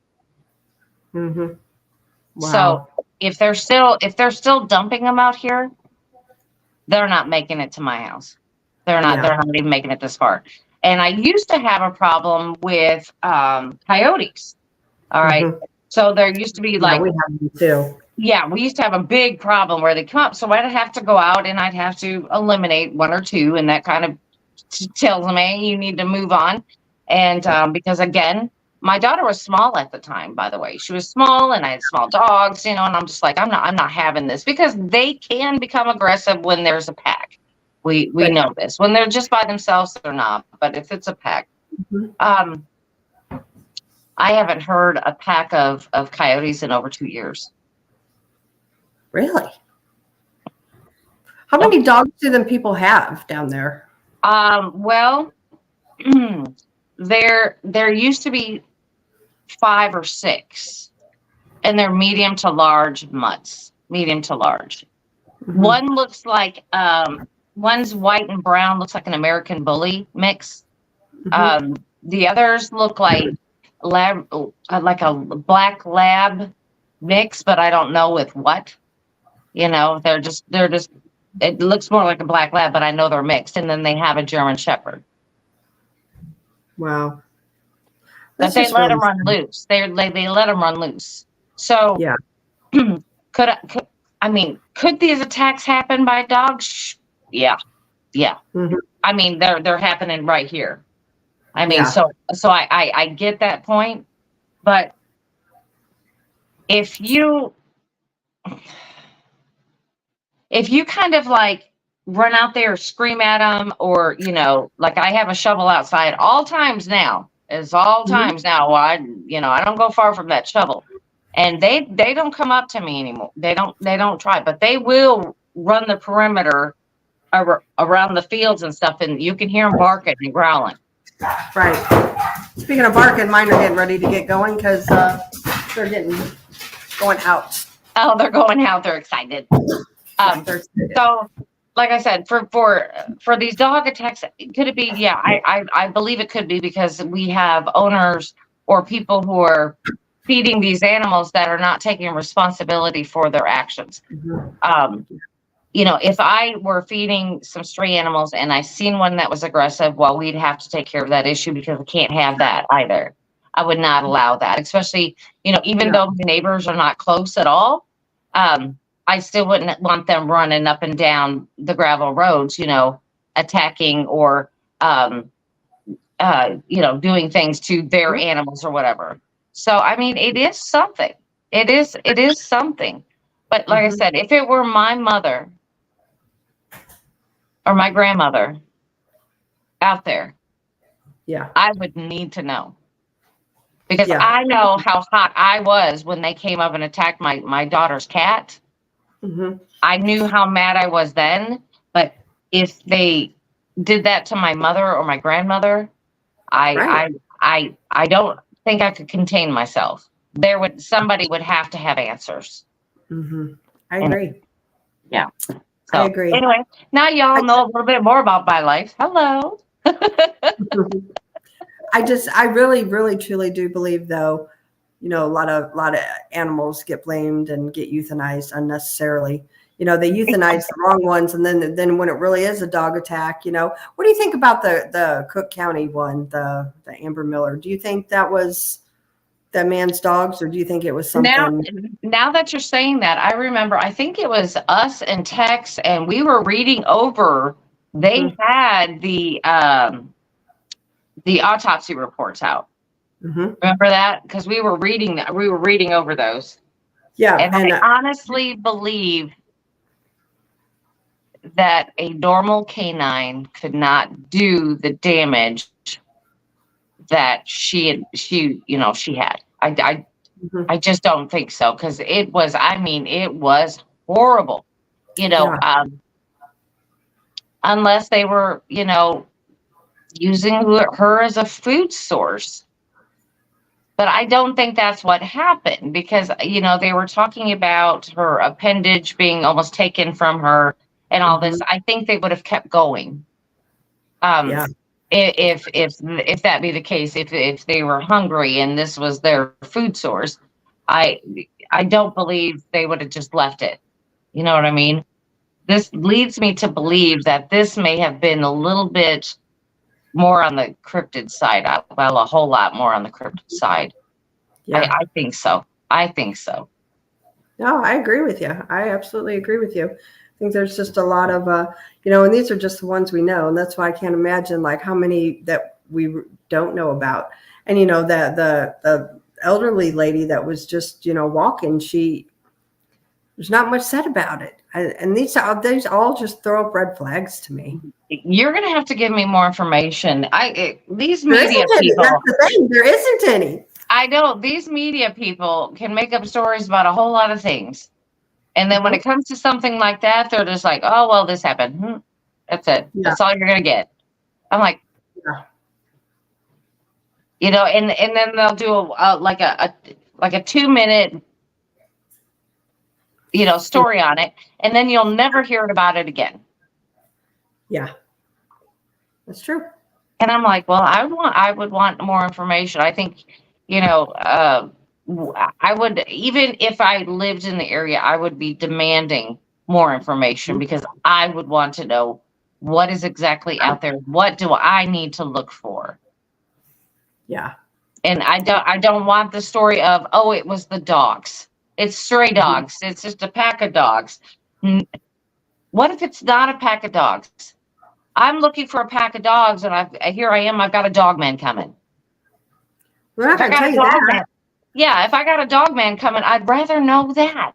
Wow. So if they're still dumping them out here, they're not making it to my house. They're not even making it this far. And I used to have a problem with coyotes. All right. So there used to be we have them too. Yeah, we used to have a big problem where they come up. So I'd have to go out and I'd have to eliminate one or two. And that kind of tells them, hey, you need to move on. And because, again, my daughter was small at the time, by the way. She was small and I had small dogs, and I'm just like, I'm not having this because they can become aggressive when there's a pack. We know this. When they're just by themselves, they're not. But if it's a pack, I haven't heard a pack of coyotes in over 2 years. Really? How many dogs do them people have down there? Well, there used to be 5 or 6, and they're medium to large mutts. Medium to large. One looks like one's white and brown, looks like an American Bully mix. The others look like a black lab mix, but I don't know with what. They're just. It looks more like a black lab, but I know they're mixed. And then they have a German Shepherd. Wow. But they let them run loose. They let them run loose. So yeah. Could these attacks happen by dogs? Yeah. Yeah. Mhm. I mean, they're happening right here. I mean, Yeah. so I get that point, but if you kind of like run out there, scream at them, or like I have a shovel outside all times now. It's all Mhm. times now. Well, I don't go far from that shovel, and they don't come up to me anymore. They don't try, but they will run the perimeter around the fields and stuff, and you can hear them barking and growling. Right. Speaking of barking, mine are getting ready to get going because they're going out. Oh, they're going out. They're excited. So, like I said, for these dog attacks, could it be? Yeah, I believe it could be because we have owners or people who are feeding these animals that are not taking responsibility for their actions. Mhm. If I were feeding some stray animals and I seen one that was aggressive, well, we'd have to take care of that issue because we can't have that either. I would not allow that, especially, even though the neighbors are not close at all. I still wouldn't want them running up and down the gravel roads, attacking or, doing things to their animals or whatever. So, I mean, it is something. It is something. But like I said, if it were my mother or my grandmother out there, Yeah. I would need to know. Because Yeah. I know how hot I was when they came up and attacked my daughter's cat. Mhm. I knew how mad I was then, but if they did that to my mother or my grandmother, Right. I don't think I could contain myself. Somebody would have to have answers. Mhm. I agree. Yeah. I So agree. anyway, now y'all know a little bit more about my life. Hello. I really, really, truly do believe, though, a lot of animals get blamed and get euthanized unnecessarily. They euthanize the wrong ones, and then when it really is a dog attack, what do you think about the Cook County one, the Amber Miller? Do you think that was the man's dogs, or do you think it was something? Now that you're saying that, I remember, I think it was us and Tex, and we were reading over, they had the autopsy reports out. Mm-hmm. Remember that? Because we were reading over those. Yeah. And I honestly believe that a normal canine could not do the damage that she had. I just don't think so, because it was horrible, unless they were, using her as a food source. But I don't think that's what happened, because, they were talking about her appendage being almost taken from her and all this. I think they would have kept going. If that be the case, if they were hungry and this was their food source, I don't believe they would have just left it. You know what I mean? This leads me to believe that this may have been a little bit more on the cryptid side. Well, a whole lot more on the cryptid side. Yeah. I think so. No, I agree with you. I absolutely agree with you. I think there's just a lot of, and these are just the ones we know. And that's why I can't imagine like how many that we don't know about. And, the elderly lady that was just, walking, there's not much said about it. And these all just throw up red flags to me. You're going to have to give me more information. These There media people. That's the thing. There isn't any. I know these media people can make up stories about a whole lot of things. And then when it comes to something like that, they're just like, oh, well, this happened. That's it. Yeah. That's all you're going to get. I'm like, and then they'll do like a 2-minute, story on it. And then you'll never hear about it again. Yeah, that's true. And I'm like, well, I would want more information. I think, I would, even if I lived in the area, I would be demanding more information, because I would want to know what is exactly out there. What do I need to look for? Yeah. And I don't want the story of, oh, it was the dogs. It's stray dogs. It's just a pack of dogs. What if it's not a pack of dogs? I'm looking for a pack of dogs, and here I am. I've got a dog man coming. We're not If I going to got tell a you dog that. man, yeah, if I got a dog man coming, I'd rather know that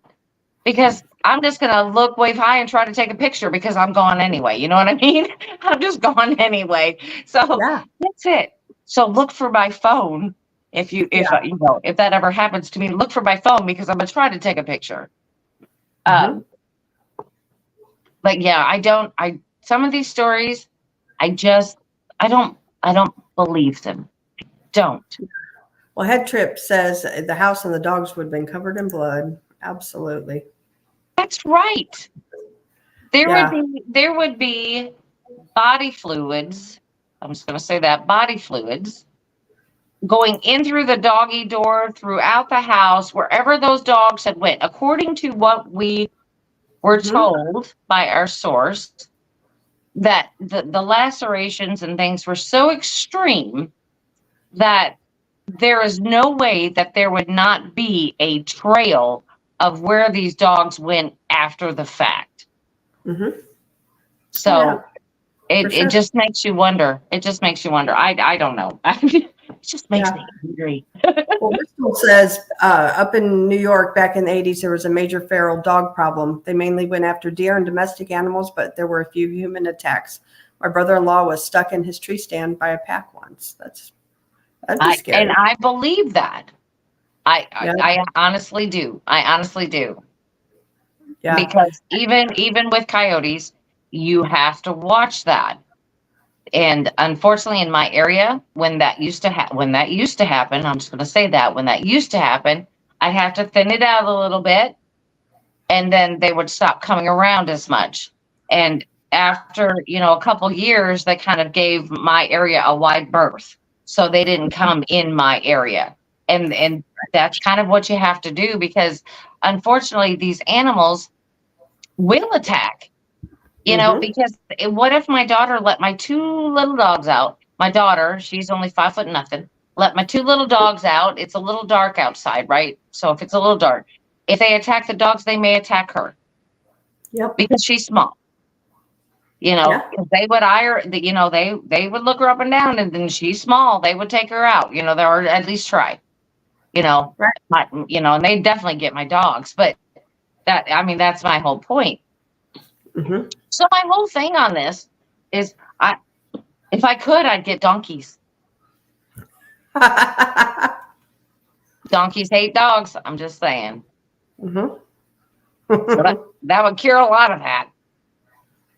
because I'm just gonna look, wave hi, and try to take a picture because I'm gone anyway. You know what I mean? I'm just gone anyway. So Yeah. that's it. So look for my phone if Yeah. if that ever happens to me. Look for my phone because I'm gonna try to take a picture. Mm-hmm. But yeah, some of these stories, I don't believe them. Don't. Well, Head Trip says the house and the dogs would have been covered in blood. Absolutely. That's right. Yeah. There would be body fluids. I'm just going to say that body fluids going in through the doggy door, throughout the house, wherever those dogs had went, according to what we were told by our source, that the lacerations and things were so extreme that there is no way that there would not be a trail of where these dogs went after the fact. Mm-hmm. So yeah, it just makes you wonder. It just makes you wonder. I don't know. It just makes me angry. Well, Bristol says up in New York back in the 80s, there was a major feral dog problem. They mainly went after deer and domestic animals, but there were a few human attacks. My brother-in-law was stuck in his tree stand by a pack once. That'd be scary. And I believe that. I honestly do. I honestly do. Yeah. Because even with coyotes, you have to watch that. And unfortunately, in my area, when that used to happen, I'm just going to say that when that used to happen, I'd have to thin it out a little bit, and then they would stop coming around as much. And after a couple years, they kind of gave my area a wide berth, so they didn't come in my area. And that's kind of what you have to do because, unfortunately, these animals will attack. Because what if my daughter let my two little dogs out? My daughter, she's only 5 foot nothing. Let my two little dogs out. It's a little dark outside, right? So if it's a little dark, if they attack the dogs, they may attack her. Yep. Because she's small. They would they would look her up and down, and then she's small. They would take her out. Or at least try. Right. And they definitely get my dogs. But that's my whole point. Mm-hmm. So my whole thing on this is, if I could, I'd get donkeys. Donkeys hate dogs. I'm just saying. Mm-hmm. So that would cure a lot of that.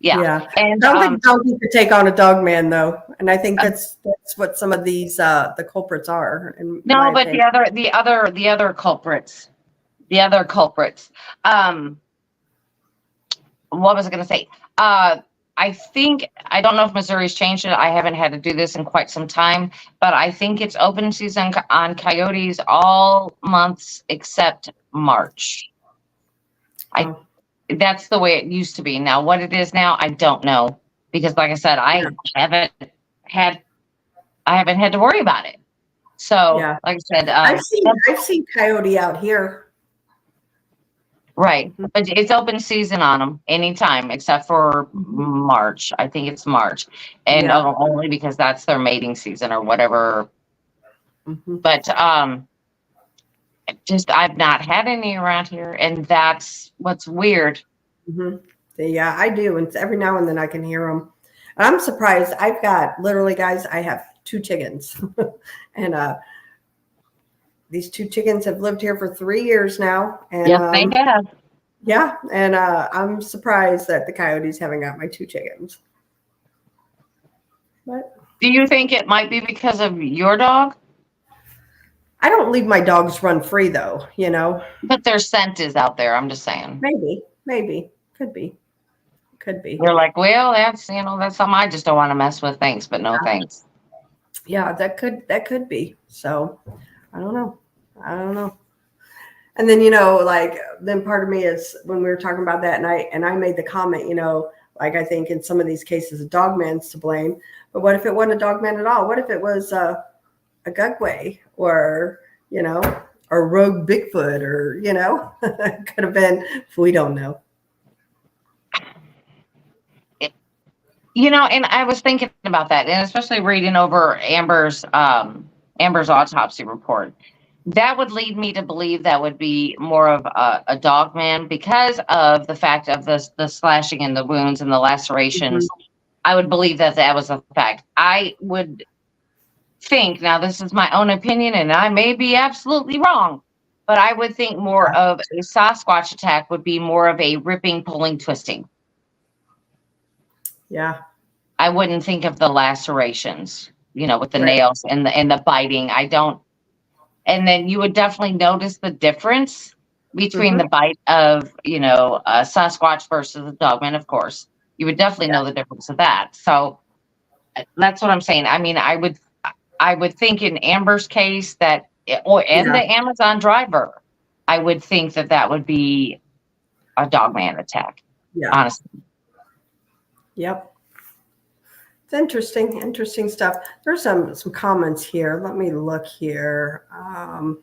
Yeah. And I don't think donkey could take on a dog man though, and I think that's what some of these the culprits are. No, but the other culprits. What was I going to say? I don't know if Missouri's changed it. I haven't had to do this in quite some time, but I think it's open season on coyotes all months except March. That's the way it used to be. Now, what it is now, I don't know because, like I said, I haven't had to worry about it. So, like I said, I've seen coyote out here. Right. But it's open season on them anytime except for March. I think it's March. And only because that's their mating season or whatever. Mm-hmm. But I've not had any around here, and that's what's weird. Mm-hmm. Yeah, I do. And every now and then I can hear them. And I'm surprised. I've got literally, guys, I have 2 chickens. And these 2 chickens have lived here for 3 years now. And, yes, they have. Yeah, and I'm surprised that the coyotes haven't got my 2 chickens. But do you think it might be because of your dog? I don't leave my dogs run free, though. But their scent is out there. I'm just saying. Maybe, could be. You're like, well, that's something I just don't want to mess with. Thanks, but no thanks. Yeah, that could be. So I don't know. And then, then part of me is when we were talking about that and I made the comment, I think in some of these cases, a dog man's to blame. But what if it wasn't a dog man at all? What if it was a gugway or, or rogue Bigfoot or, it could have been, we don't know. And I was thinking about that, and especially reading over Amber's autopsy report. That would lead me to believe that would be more of a dog man because of the fact of the slashing and the wounds and the lacerations. I would believe that that was a fact. I would think, now this is my own opinion, and I may be absolutely wrong, but I would think more of a Sasquatch attack would be more of a ripping, pulling, twisting. Yeah. I wouldn't think of the lacerations, with the nails and the biting. I don't. And then you would definitely notice the difference between the bite of, a Sasquatch versus a dogman, of course. You would definitely know the difference of that. So that's what I'm saying. I mean, I would think in Amber's case the Amazon driver, I would think that would be a dogman attack. Yeah. Honestly. Yep. It's interesting stuff. There's some comments here. Let me look here. I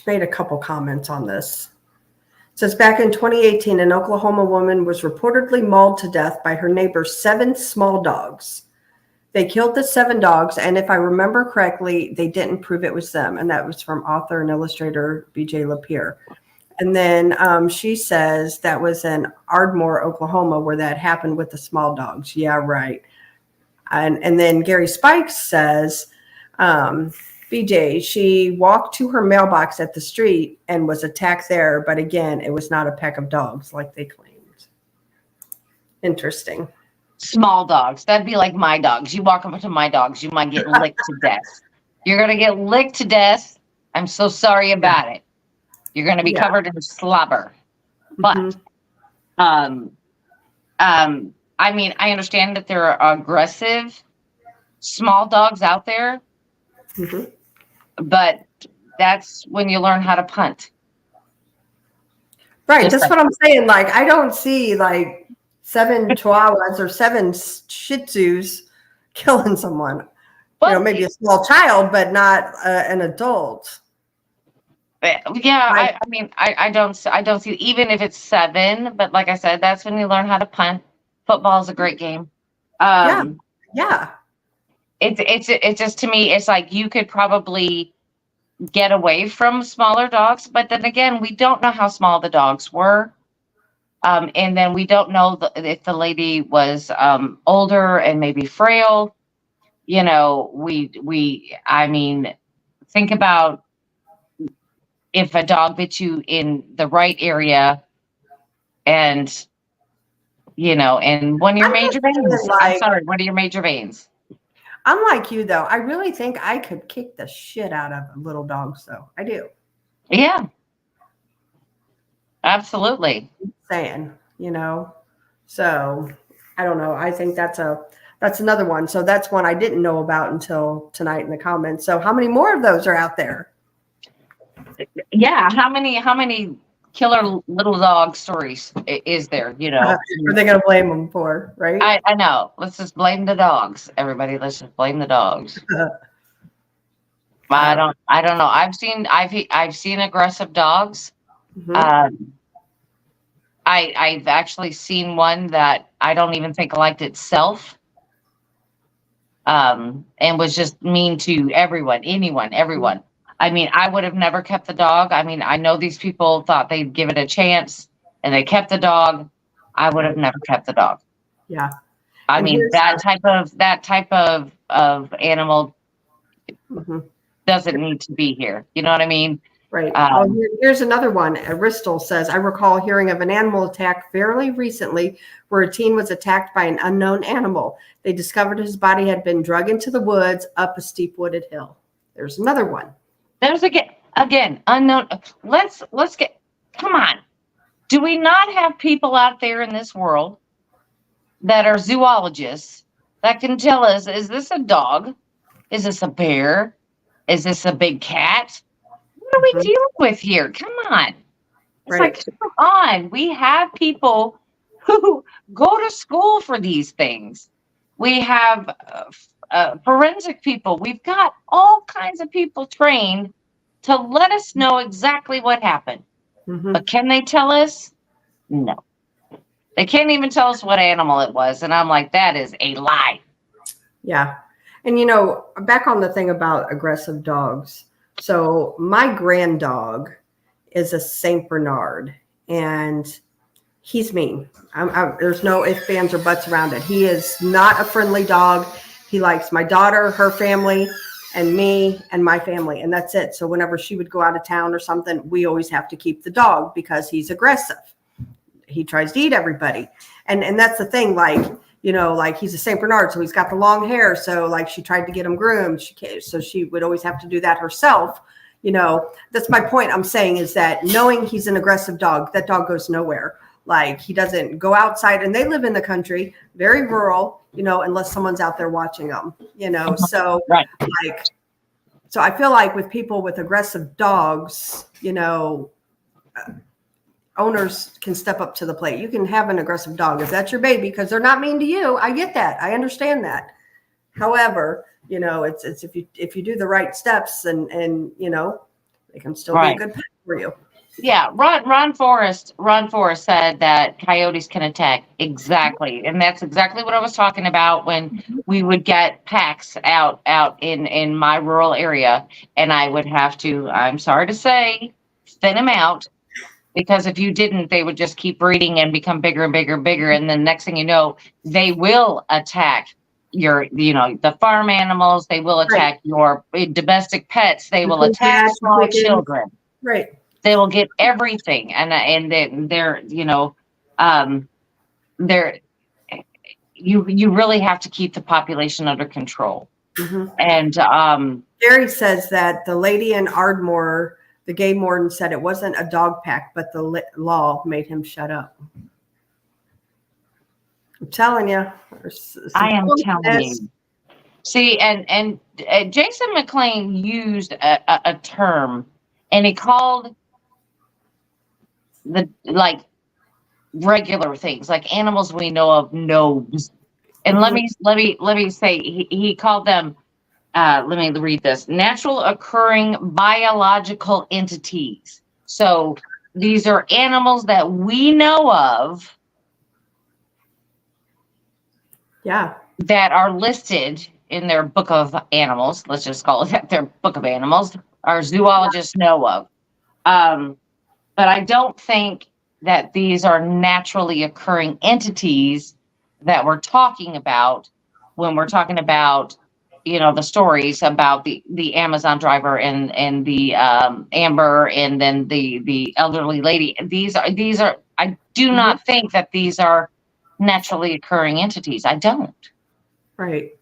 made a couple comments on this. It says back in 2018, an Oklahoma woman was reportedly mauled to death by her neighbor's 7 small dogs. They killed the 7 dogs, and if I remember correctly, they didn't prove it was them. And that was from author and illustrator B.J. Lapierre. And then she says that was in Ardmore, Oklahoma, where that happened with the small dogs. Yeah, right. And then Gary Spikes says, BJ, she walked to her mailbox at the street and was attacked there. But again, it was not a pack of dogs like they claimed. Interesting. Small dogs. That'd be like my dogs. You walk up to my dogs, you might get licked to death. You're going to get licked to death. I'm so sorry about it. You're going to be covered in slobber. But, I mean, I understand that there are aggressive small dogs out there, but that's when you learn how to punt. Right. That's what I'm saying. Like, I don't see like 7 chihuahuas or 7 shih tzus killing someone. Well, maybe a small child, but not an adult. Yeah, I don't see, even if it's 7, but like I said, that's when you learn how to punt. Football is a great game. Yeah. It's just, to me, it's like you could probably get away from smaller dogs, but then again, we don't know how small the dogs were. And then we don't know if the lady was older and maybe frail. I mean, think about if a dog bit you in the right area and, and one of your major veins. I'm sorry, one of your major veins. I'm like you, though. I really think I could kick the shit out of little dogs, though. I do. Yeah. Absolutely. Saying, So, I don't know. I think that's another one. So that's one I didn't know about until tonight in the comments. So how many more of those are out there? Yeah, how many killer little dog stories is there? Are they going to blame them for? Right? I know. Let's just blame the dogs, everybody. Let's just blame the dogs. I don't know. I've seen aggressive dogs. I've actually seen one that I don't even think liked itself, and was just mean to everyone. I mean, I would have never kept the dog. I mean, I know these people thought they'd give it a chance and they kept the dog. I would have never kept the dog. Yeah. I mean, that type of animal doesn't need to be here. You know what I mean? Right. Here's another one. Ristel says, I recall hearing of an animal attack fairly recently where a teen was attacked by an unknown animal. They discovered his body had been dragged into the woods up a steep wooded hill. There's another one. There's again unknown. Let's get. Come on. Do we not have people out there in this world that are zoologists that can tell us, is this a dog? Is this a bear? Is this a big cat? What are we dealing with here? Come on. It's like, come on. We have people who go to school for these things. We have forensic people. We've got all kinds of people trained to let us know exactly what happened. But can they tell us? No. They can't even tell us what animal it was. And I'm like, that is a lie. Yeah. And, back on the thing about aggressive dogs. So my grand dog is a Saint Bernard, and he's mean. There's no ifs, ands, or buts around it. He is not a friendly dog. He likes my daughter, her family, and me and my family, and that's it. So whenever she would go out of town or something, we always have to keep the dog because he's aggressive. He tries to eat everybody. And that's the thing, like he's a Saint Bernard, so he's got the long hair. So like she tried to get him groomed. So she would always have to do that herself. That's my point I'm saying, is that knowing he's an aggressive dog, that dog goes nowhere. Like he doesn't go outside, and they live in the country, very rural, unless someone's out there watching them, so right. So I feel like with people with aggressive dogs, owners can step up to the plate. You can have an aggressive dog if that's your baby, because they're not mean to you. I get that. I understand that. However, it's if you do the right steps and they can still be a good pet for you. Yeah, Ron Forrest said that coyotes can attack. Exactly. And that's exactly what I was talking about when we would get packs out in my rural area, and I would have to, I'm sorry to say, thin them out, because if you didn't, they would just keep breeding and become bigger and bigger and bigger. And then next thing you know, they will attack the farm animals. They will attack your domestic pets. They will attack small children. Right. They will get everything, and they're you really have to keep the population under control. Mm-hmm. And Jerry says that the lady in Ardmore, the game warden, said it wasn't a dog pack, but the law made him shut up. I'm telling you. I am telling you. See, and Jason McLean used a term, and he called the regular things, like animals we know of, nobs. And let me say, he called them, let me read this, natural occurring biological entities. So these are animals that we know of, that are listed in their book of animals. Let's just call it that, their book of animals, our zoologists know of. But I don't think that these are naturally occurring entities that we're talking about when we're talking about, the stories about the Amazon driver and the Amber, and then the elderly lady. These are. I do not think that these are naturally occurring entities. I don't. Right.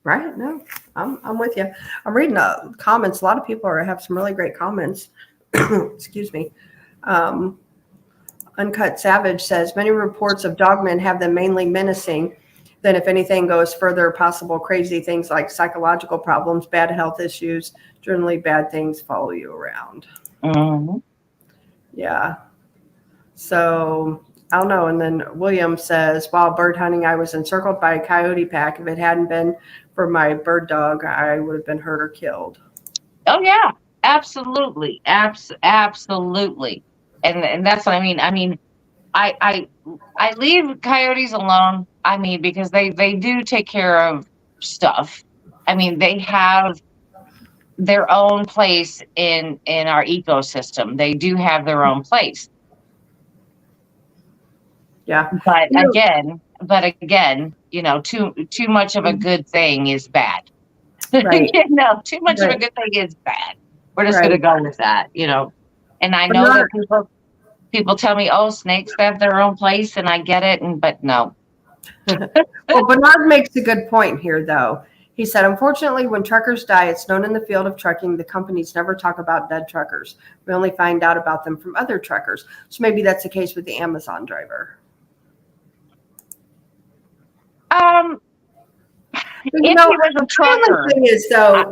No, I'm with you. I'm reading the comments. A lot of people have some really great comments. Excuse me. Uncut Savage says many reports of dogmen have them mainly menacing. Then if anything goes further, possible crazy things like psychological problems, bad health issues, generally bad things follow you around. Mm-hmm. Yeah. So I don't know. And then William says, while bird hunting, I was encircled by a coyote pack. If it hadn't been for my bird dog, I would have been hurt or killed. Oh yeah, absolutely. Absolutely. And that's what I mean. I mean, I leave coyotes alone. I mean, because they do take care of stuff. I mean, they have their own place in our ecosystem. They do have their own place. Yeah. But again, too much of a good thing is bad. Right. Too much of a good thing is bad. We're just going to go with that, And I know that people tell me, oh, snakes have their own place, and I get it, but no. Well, Bernard makes a good point here, though. He said, unfortunately, when truckers die, it's known in the field of trucking, the companies never talk about dead truckers. We only find out about them from other truckers. So maybe that's the case with the Amazon driver. If he was a trucker,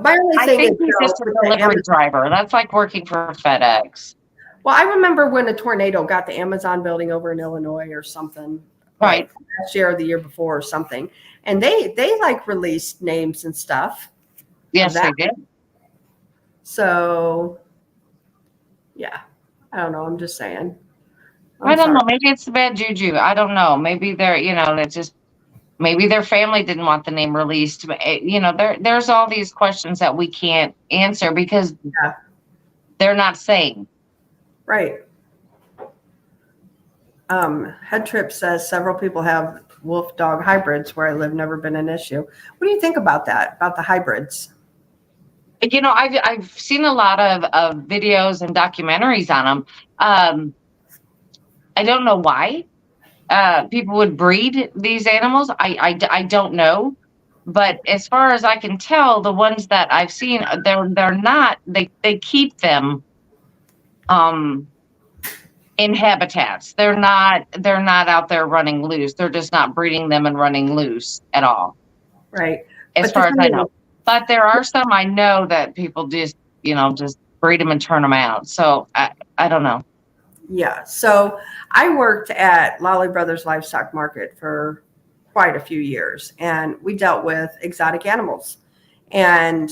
my only thing is, he's just a delivery driver. That's like working for FedEx. Well, I remember when a tornado got the Amazon building over in Illinois or something. Right. Last year or the year before or something. And they released names and stuff. Yes, they did. So, yeah. I don't know. I'm just saying. I don't know. Maybe it's the bad juju. I don't know. Maybe they're, it's just maybe their family didn't want the name released. There's all these questions that we can't answer because they're not saying. Right. Head Trip says several people have wolf dog hybrids where I live, never been an issue. What do you think about that, about the hybrids? I've seen a lot of videos and documentaries on them. I don't know why people would breed these animals. I don't know. But as far as I can tell, the ones that I've seen, they're not, they keep them in habitats. They're not out there running loose. They're just not breeding them and running loose at all. Right. As far as I know. But there are some I know that people just breed them and turn them out. So I don't know. Yeah. So I worked at Lally Brothers Livestock Market for quite a few years, and we dealt with exotic animals. And,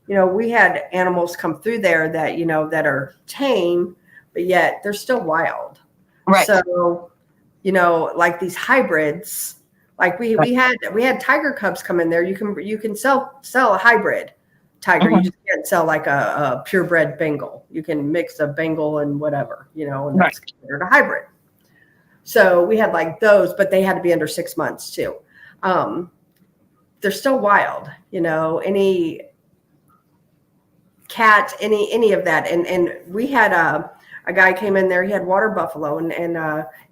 we had animals come through there that, that are tame, but yet they're still wild. Right. So, like these hybrids, like we had tiger cubs come in there. You can sell a hybrid tiger. You just can't sell like a purebred Bengal. You can mix a Bengal and whatever, and that's considered a hybrid. So we had like those, but they had to be under 6 months too. They're still wild, any cat, any of that. And we had a guy came in there, he had water buffalo and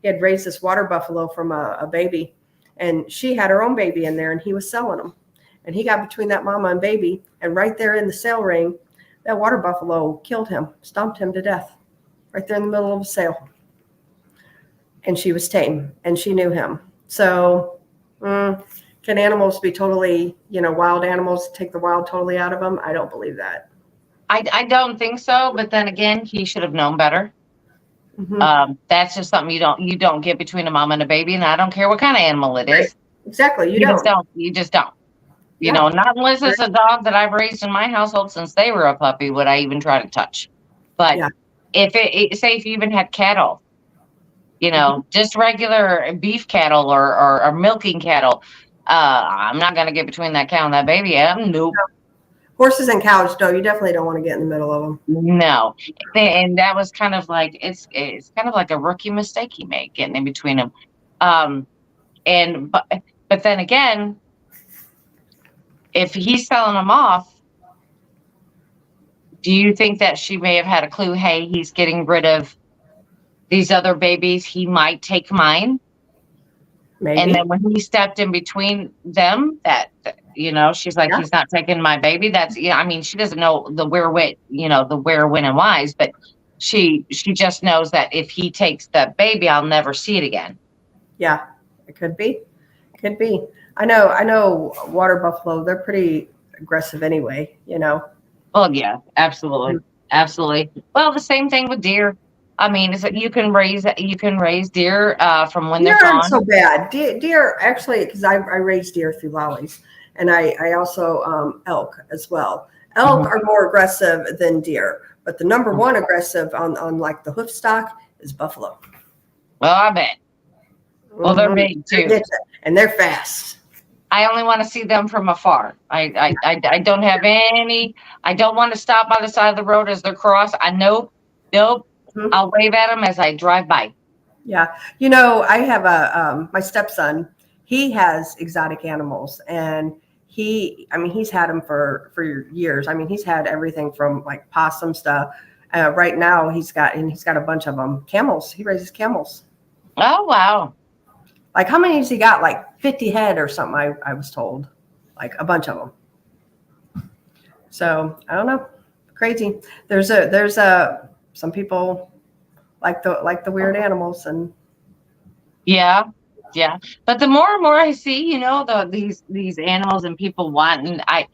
he had raised this water buffalo from a baby, and she had her own baby in there and he was selling them. And he got between that mama and baby, and right there in the sale ring, that water buffalo killed him, stomped him to death right there in the middle of a sale. And she was tame and she knew him. So can animals be totally, wild animals, take the wild totally out of them? I don't believe that. I don't think so. But then again, he should have known better. Mm-hmm. That's just something you don't get between a mom and a baby. And I don't care what kind of animal it is. Right. Exactly. You just don't. Not unless it's a dog that I've raised in my household since they were a puppy would I even try to touch. But if you even had cattle, just regular beef cattle or milking cattle, I'm not going to get between that cow and that baby. Nope. Horses and cows, no, you definitely don't want to get in the middle of them. No. And that was kind of like, it's kind of like a rookie mistake you make getting in between them. But then again, if he's selling them off, do you think that she may have had a clue, hey, he's getting rid of these other babies, he might take mine? Maybe. And then when he stepped in between them, she's like, he's not taking my baby. That's, she doesn't know the where, when, and whys, but she just knows that if he takes the baby, I'll never see it again. Yeah, it could be. I know water buffalo, they're pretty aggressive anyway, Well, yeah, absolutely. Well, the same thing with deer. Is that you can raise deer from when they're gone. Deer aren't so bad. Deer actually, because I raise deer through Rawlins, and I also elk as well. Elk are more aggressive than deer, but the number one aggressive on like the hoof stock is buffalo. Well, I bet. Well, they're big too, and they're fast. I only want to see them from afar. I don't have any. I don't want to stop by the side of the road as they're cross. Nope. I'll wave at them as I drive by. Yeah. I have my stepson, he has exotic animals, and he's had them for years. He's had everything from like possum stuff. Right now he's got a bunch of them. Camels. He raises camels. Oh, wow. Like how many has he got? Like 50 head or something. I was told, like a bunch of them. So I don't know. Crazy. There's some people like the weird animals, and yeah. But the more and more I see, these animals and people wanting, I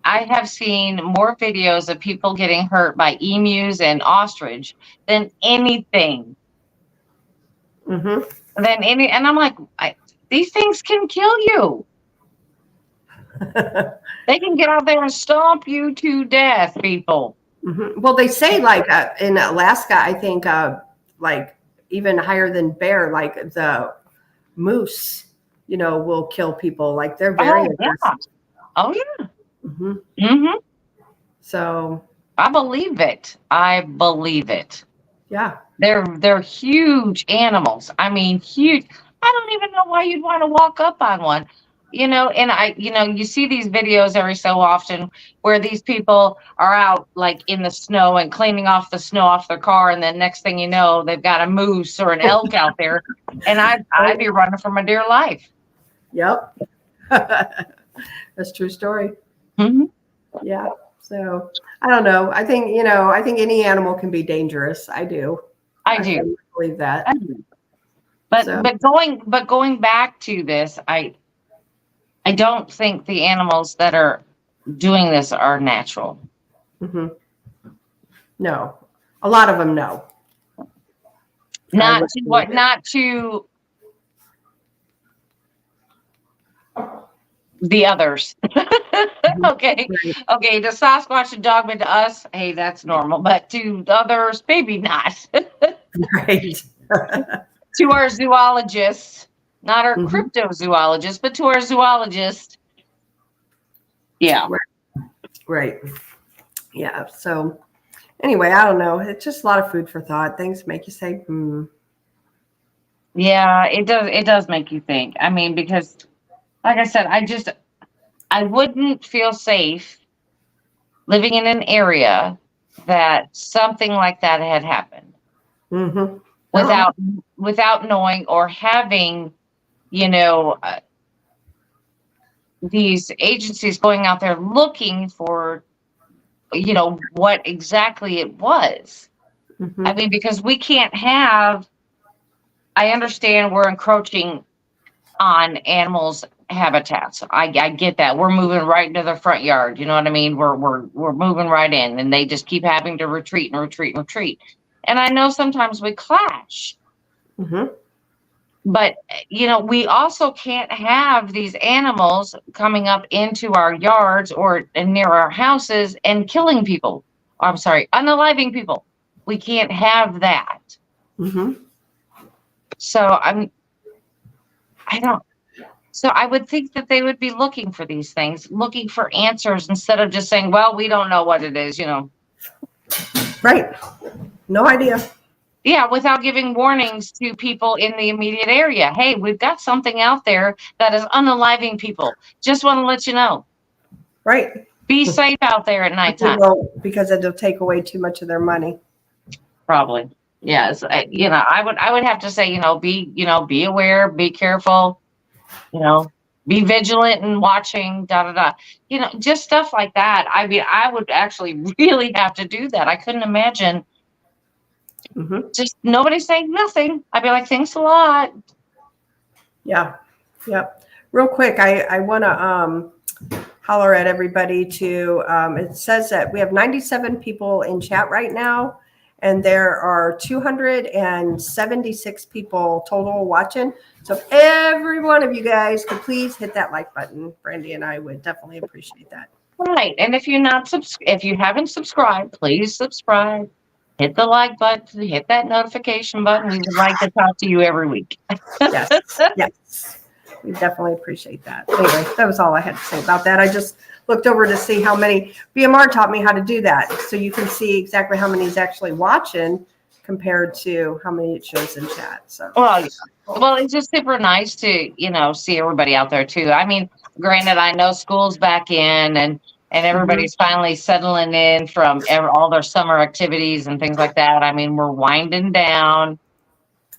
have seen more videos of people getting hurt by emus and ostrich than anything. And I'm like, these things can kill you. They can get out there and stomp you to death, people. Well, they say like in Alaska, I think like even higher than bear, like the moose, will kill people. Like they're very aggressive. Oh yeah. Hmm. Mm-hmm. So I believe it. I believe it. yeah. They're huge animals. I mean, huge. I don't even know why you'd want to walk up on one. And you see these videos every so often where these people are out like in the snow and cleaning off the snow off their car, and then next thing you know, they've got a moose or an elk out there, and I'd be running for my dear life. Yep. That's a true story. Mm-hmm. Yeah. So I don't know. I think any animal can be dangerous. I do. I do believe that. I do. But going back to this, I don't think the animals that are doing this are natural. Mm-hmm. No, a lot of them no. Not to the others. Okay. Okay. The Sasquatch and Dogman to us, hey, that's normal. But to others, maybe not. Right. To our zoologists, not our Mhm. cryptozoologists, but to our zoologists. Yeah. Right. Yeah. So anyway, I don't know. It's just a lot of food for thought. Things make you say, Yeah, it does. It does make you think. I mean, because like I said, I wouldn't feel safe living in an area that something like that had happened Mm-hmm. without knowing or having, these agencies going out there looking for, what exactly it was. Mm-hmm. I mean, because we can't have. I understand we're encroaching on animals' habitats. I get that. We're moving right into their front yard. You know what I mean? We're moving right in, and they just keep having to retreat and retreat and retreat. And I know sometimes we clash, Mm-hmm. but we also can't have these animals coming up into our yards or near our houses and killing people. I'm sorry, unaliving people. We can't have that. Mm-hmm. So I don't. So I would think that they would be looking for these things, looking for answers instead of just saying, well, we don't know what it is, Right. No idea. Yeah, without giving warnings to people in the immediate area. Hey, we've got something out there that is unaliving people. Just want to let you know. Right. Be safe out there at nighttime. Because it'll take away too much of their money. Probably. Yes. I would have to say, be aware, be careful, be vigilant and watching, just stuff like that. I mean, I would actually really have to do that. I couldn't imagine just nobody saying nothing. I'd be like, thanks a lot. Yeah. Yep. Real quick, I want to holler at everybody to, it says that we have 97 people in chat right now, and there are 276 people total watching. So if every one of you guys could please hit that like button, Brandy and I would definitely appreciate that. Right. And if if you haven't subscribed, please subscribe. Hit the like button, hit that notification button. We would like to talk to you every week. Yes. Yes. We definitely appreciate that. Anyway, that was all I had to say about that. I just looked over to see how many. BMR taught me how to do that. So you can see exactly how many is actually watching compared to how many it shows in chat. So well, it's just super nice to, see everybody out there too. I mean, granted, I know school's back in and everybody's finally settling in from all their summer activities and things like that. I mean, we're winding down.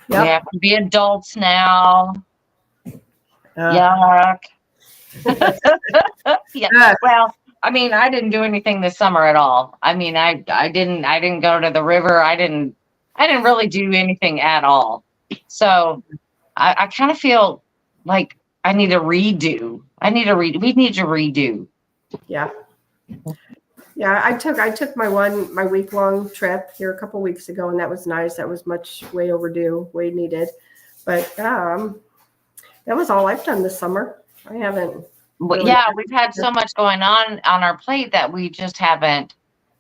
Yep. We have to be adults now. Yuck. Yeah. Well, I mean, I didn't do anything this summer at all. I mean, I didn't go to the river. I didn't really do anything at all. So I kind of feel like I need a redo. We need to redo. Yeah. Yeah. I took my week-long trip here a couple weeks ago, and that was nice. That was way overdue, way needed. But that was all I've done this summer. I haven't. Well, yeah, we've had so much going on our plate that we just haven't,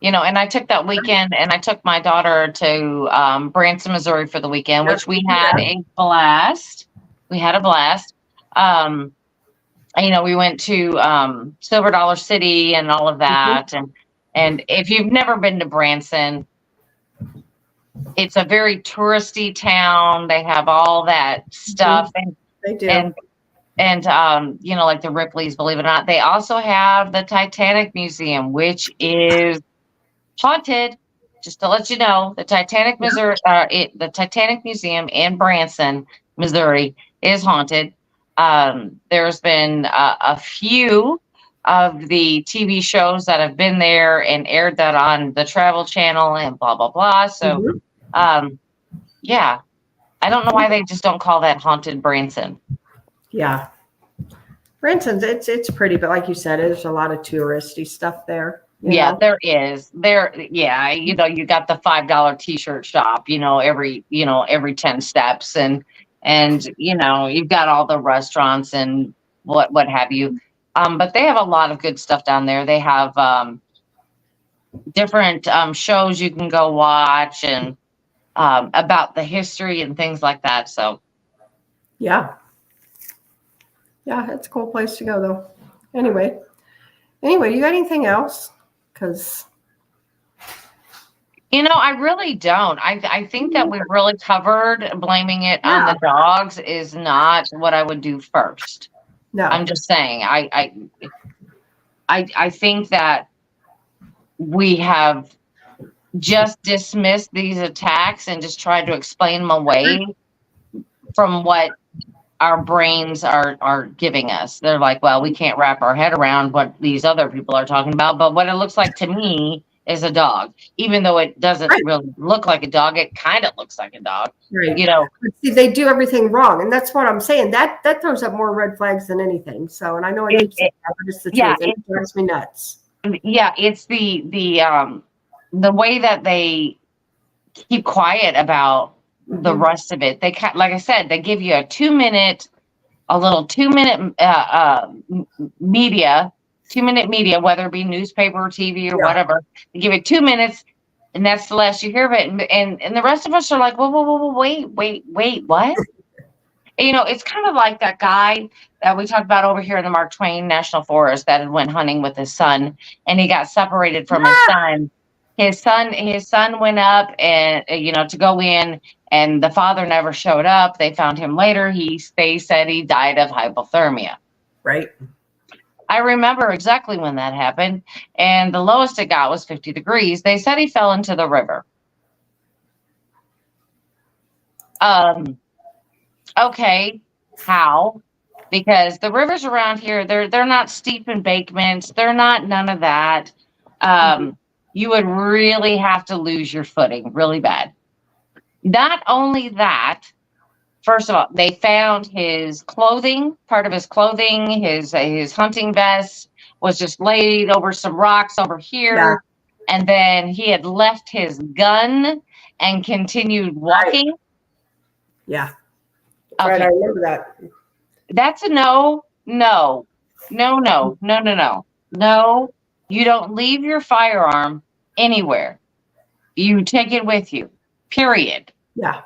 and I took that weekend and I took my daughter to Branson, Missouri for the weekend, which we had a blast. We had a blast. We went to Silver Dollar City and all of that. And if you've never been to Branson, it's a very touristy town. They have all that stuff. And They do. And like the Ripley's, believe it or not. They also have the Titanic Museum, which is haunted. Just to let you know, the Titanic the Titanic Museum in Branson, Missouri, is haunted. There's been a few of the TV shows that have been there and aired that on the Travel Channel and blah blah blah. So, yeah, I don't know why they just don't call that Haunted Branson. Yeah, Branson's it's pretty, but like you said, there's a lot of touristy stuff there. Yeah, there is. Yeah, you got the $5 t-shirt shop, every 10 steps, and you've got all the restaurants and what have you. But they have a lot of good stuff down there. They have different shows you can go watch and about the history and things like that. So yeah, it's a cool place to go though. Anyway, you got anything else? Because I really don't. I think that we've really covered. Blaming it on the dogs is not what I would do first. No, I'm just saying. I think that we have just dismissed these attacks and just tried to explain them away from what our brains are giving us. They're like, well, we can't wrap our head around what these other people are talking about. But what it looks like to me is a dog, even though it doesn't really look like a dog. It kind of looks like a dog, right? See, they do everything wrong, and that's what I'm saying. That throws up more red flags than anything. So, and I know I keep saying that, but it's the truth. It drives me nuts. Yeah, it's the way that they keep quiet about the rest of it. They like I said, they give you a 2-minute media, whether it be newspaper or TV or whatever. They give it 2 minutes, and that's the last you hear of it. And the rest of us are like, whoa, wait, what? It's kind of like that guy that we talked about over here in the Mark Twain National Forest that had went hunting with his son, and he got separated from his son. His son went up and to go in, and the father never showed up. They found him later. They said he died of hypothermia. Right. I remember exactly when that happened, and the lowest it got was 50 degrees. They said he fell into the river. Okay, how? Because the rivers around here, they're not steep embankments. They're not none of that. You would really have to lose your footing really bad. Not only that, first of all, they found his clothing, part of his clothing, his hunting vest was just laid over some rocks over here. Yeah. And then he had left his gun and continued walking. Right. Yeah. Okay. Right, I remember that. That's a no. No, you don't leave your firearm anywhere. You take it with you, period. Yeah.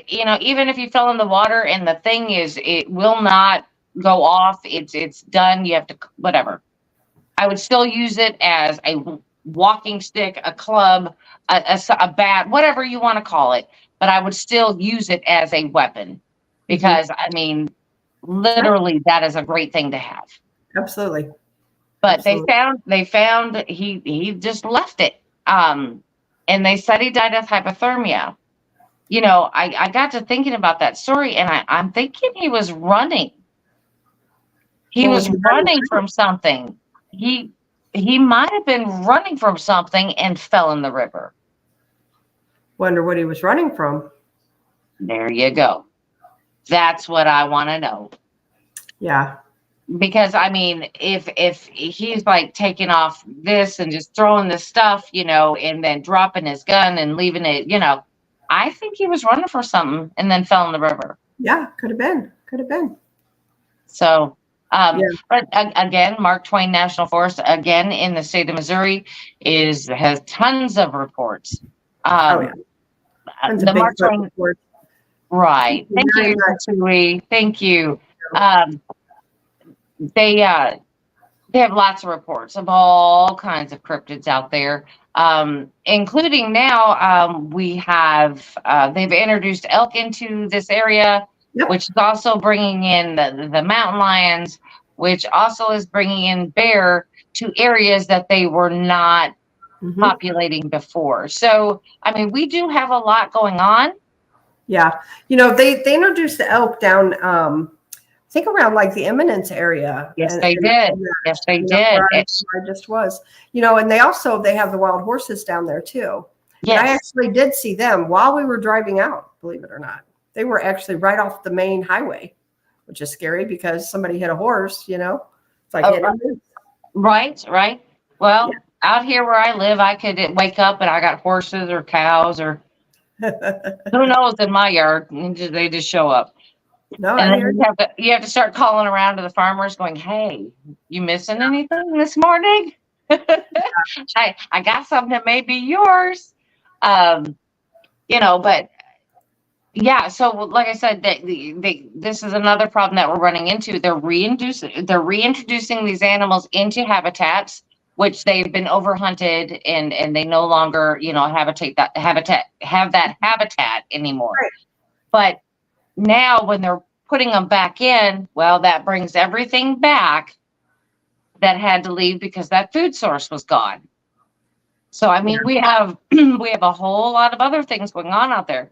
Even if you fell in the water and the thing it will not go off. It's done. You have to, whatever. I would still use it as a walking stick, a club, a bat, whatever you want to call it. But I would still use it as a weapon because, literally, that is a great thing to have. Absolutely. But Absolutely. they found he just left it. And they said he died of hypothermia. I got to thinking about that story, and I'm thinking he was running. He was running from something. He might have been running from something and fell in the river. Wonder what he was running from. There you go. That's what I want to know. Yeah. Because if he's like taking off this and just throwing this stuff, and then dropping his gun and leaving it, I think he was running for something and then fell in the river. Yeah, could have been. So Um, Yeah. But again, Mark Twain National Forest, again in the state of Missouri, has tons of reports. Oh yeah. Tons of The Mark Bigfoot Twain, reports. right? Thank Thank you very you, much. Tui. Thank you. Um, they have lots of reports of all kinds of cryptids out there, including now we have they've introduced elk into this area, Yep. which is also bringing in the mountain lions, which also is bringing in bear to areas that they were not Mhm. populating before. So, I mean, we do have a lot going on. Yeah. They introduced the elk down, I think around like the Eminence area. Yes, they did. Yes, they did. Where I just was, and they have the wild horses down there too. And I Yes. actually did see them while we were driving out, believe it or not. They were actually right off the main highway, which is scary because somebody hit a horse, It's like Oh, hitting them. Right. Well, Yeah. out here where I live, I could wake up and I got horses or cows or who knows in my yard, and they just show up. No, And I then hear you have to start calling around to the farmers, going, "Hey, you missing anything this morning? I got something that may be yours." Um, but yeah. So, like I said, this is another problem that we're running into. They're reintroducing these animals into habitats which they've been overhunted and they no longer have that habitat anymore. Right. But now when they're putting them back in, well, that brings everything back that had to leave because that food source was gone. So I mean, we have a whole lot of other things going on out there,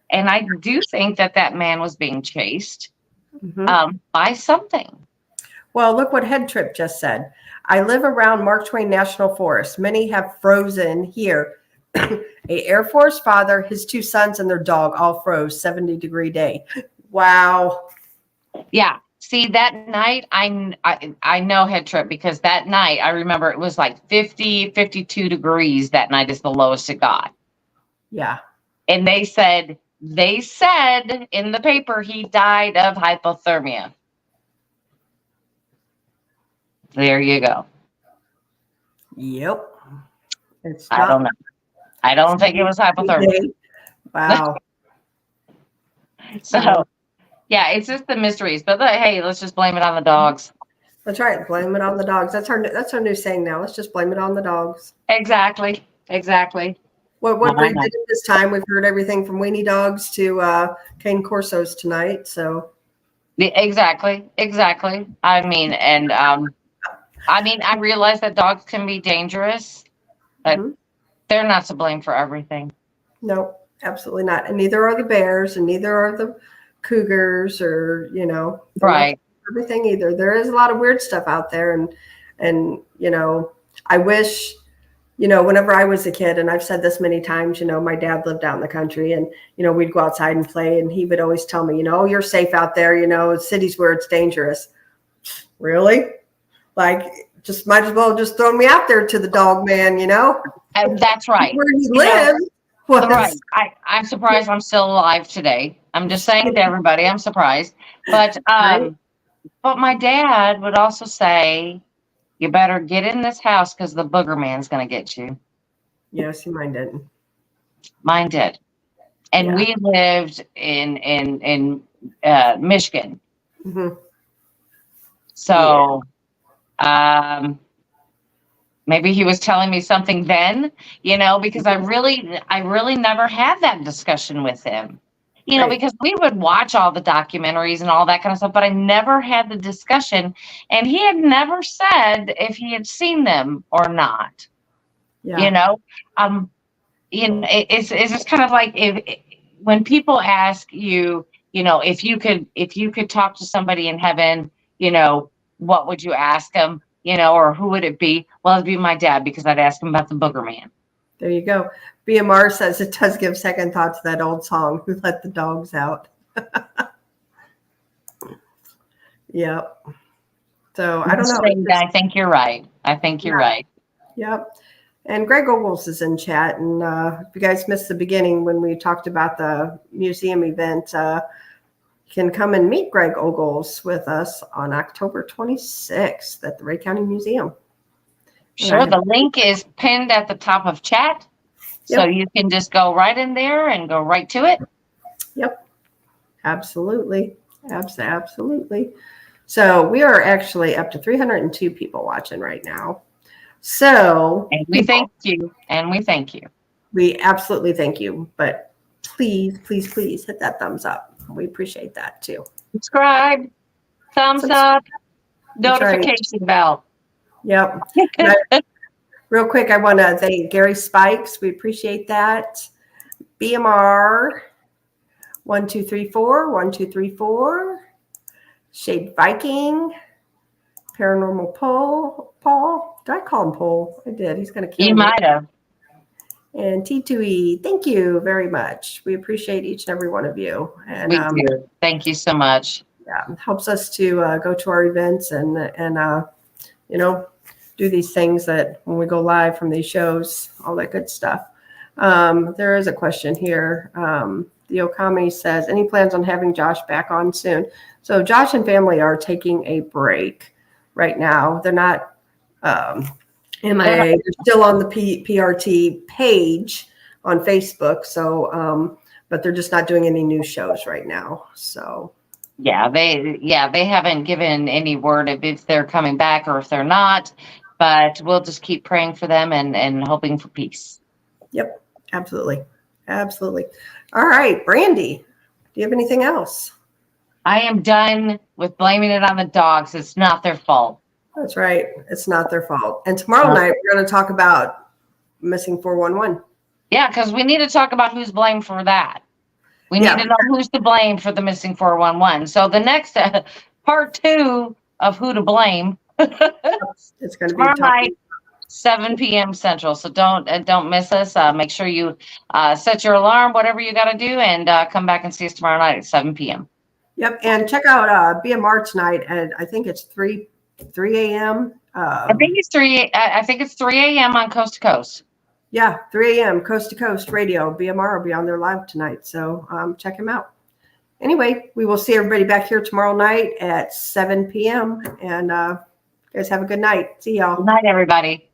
and I do think that man was being chased by something. Well, look what Head Trip just said. I live around Mark Twain National Forest. Many have frozen here. A Air Force father, his 2 sons, and their dog all froze. 70-degree day. Wow. Yeah. See, that night, I know Head Trip because that night, I remember it was like 50, 52 degrees that night is the lowest it got. Yeah. And they said in the paper he died of hypothermia. There you go. Yep. I don't know. I don't think it was hypothermia. Wow. So, yeah, it's just the mysteries. But hey, let's just blame it on the dogs. That's right. Blame it on the dogs. That's our new saying now. Let's just blame it on the dogs. Exactly. What we did this time, we've heard everything from weenie dogs to cane corsos tonight. So exactly. I mean, and I realize that dogs can be dangerous, but they're not to blame for everything. No, absolutely not. And neither are the bears, and neither are the cougars, or right. Everything either. There is a lot of weird stuff out there, and I wish. Whenever I was a kid, and I've said this many times, my dad lived out in the country, and, we'd go outside and play, and he would always tell me, you're safe out there, cities where it's dangerous. Really? Like, just might as well just throw me out there to the dog man, And that's right. Where he lives. Right. I'm surprised I'm still alive today. I'm just saying to everybody, I'm surprised. But, but my dad would also say, you better get in this house because the booger man's going to get you. Yeah, see, mine didn't. Mine did. And we lived in Michigan. Mm-hmm. So maybe he was telling me something then, because I really never had that discussion with him. Because we would watch all the documentaries and all that kind of stuff, but I never had the discussion, and he had never said if he had seen them or not. Yeah. It's just kind of like when people ask you, if you could talk to somebody in heaven, what would you ask them, or who would it be? Well, it'd be my dad, because I'd ask him about the booger man. There you go. BMR says it does give second thought to that old song, "Who Let the Dogs Out." Yep. So I don't know. I think you're right. Right. Yep. And Greg Ogles is in chat. And if you guys missed the beginning when we talked about the museum event, can come and meet Greg Ogles with us on October 26th at the Ray County Museum. Sure. The link is pinned at the top of chat. So you can just go right in there and go right to it. Yep. Absolutely. Absolutely. So we are actually up to 302 people watching right now. So. And we thank you. And we thank you. We absolutely thank you. But please hit that thumbs up. We appreciate that too. Subscribe. Thumbs up. Notification bell. Yep. Real quick, I want to thank Gary Spikes. We appreciate that. BMR 1234. Shade Viking. Paranormal Paul. Did I call him Paul? I did. He's going to kill me. You might have. And T2E, thank you very much. We appreciate each and every one of you. And we do. Thank you so much. Yeah, it helps us to go to our events and do these things that when we go live from these shows, all that good stuff. There is a question here. The Okami says, any plans on having Josh back on soon? So Josh and family are taking a break right now. They're not MIA. They're still on the PRT page on Facebook. So, but they're just not doing any new shows right now. So. Yeah, they haven't given any word of if they're coming back or if they're not, but we'll just keep praying for them and hoping for peace. Yep, absolutely. All right, Brandy, do you have anything else? I am done with blaming it on the dogs. It's not their fault. That's right. It's not their fault. And tomorrow night, we're going to talk about missing 411. Yeah, because we need to talk about who's blamed for that. We need to know who's to blame for the missing 411. So the next part 2 of who to blame. It's going to be tomorrow night, 7 p.m. Central. So don't miss us. Make sure you set your alarm, whatever you got to do, and come back and see us tomorrow night at 7 p.m. Yep, and check out BMR tonight at I think it's 3 a.m. I think it's 3 a.m. on Coast to Coast. Yeah, 3 a.m. Coast to Coast Radio. BMR will be on their live tonight, so check him out. Anyway, we will see everybody back here tomorrow night at 7 p.m. And you guys have a good night. See y'all. Good night, everybody.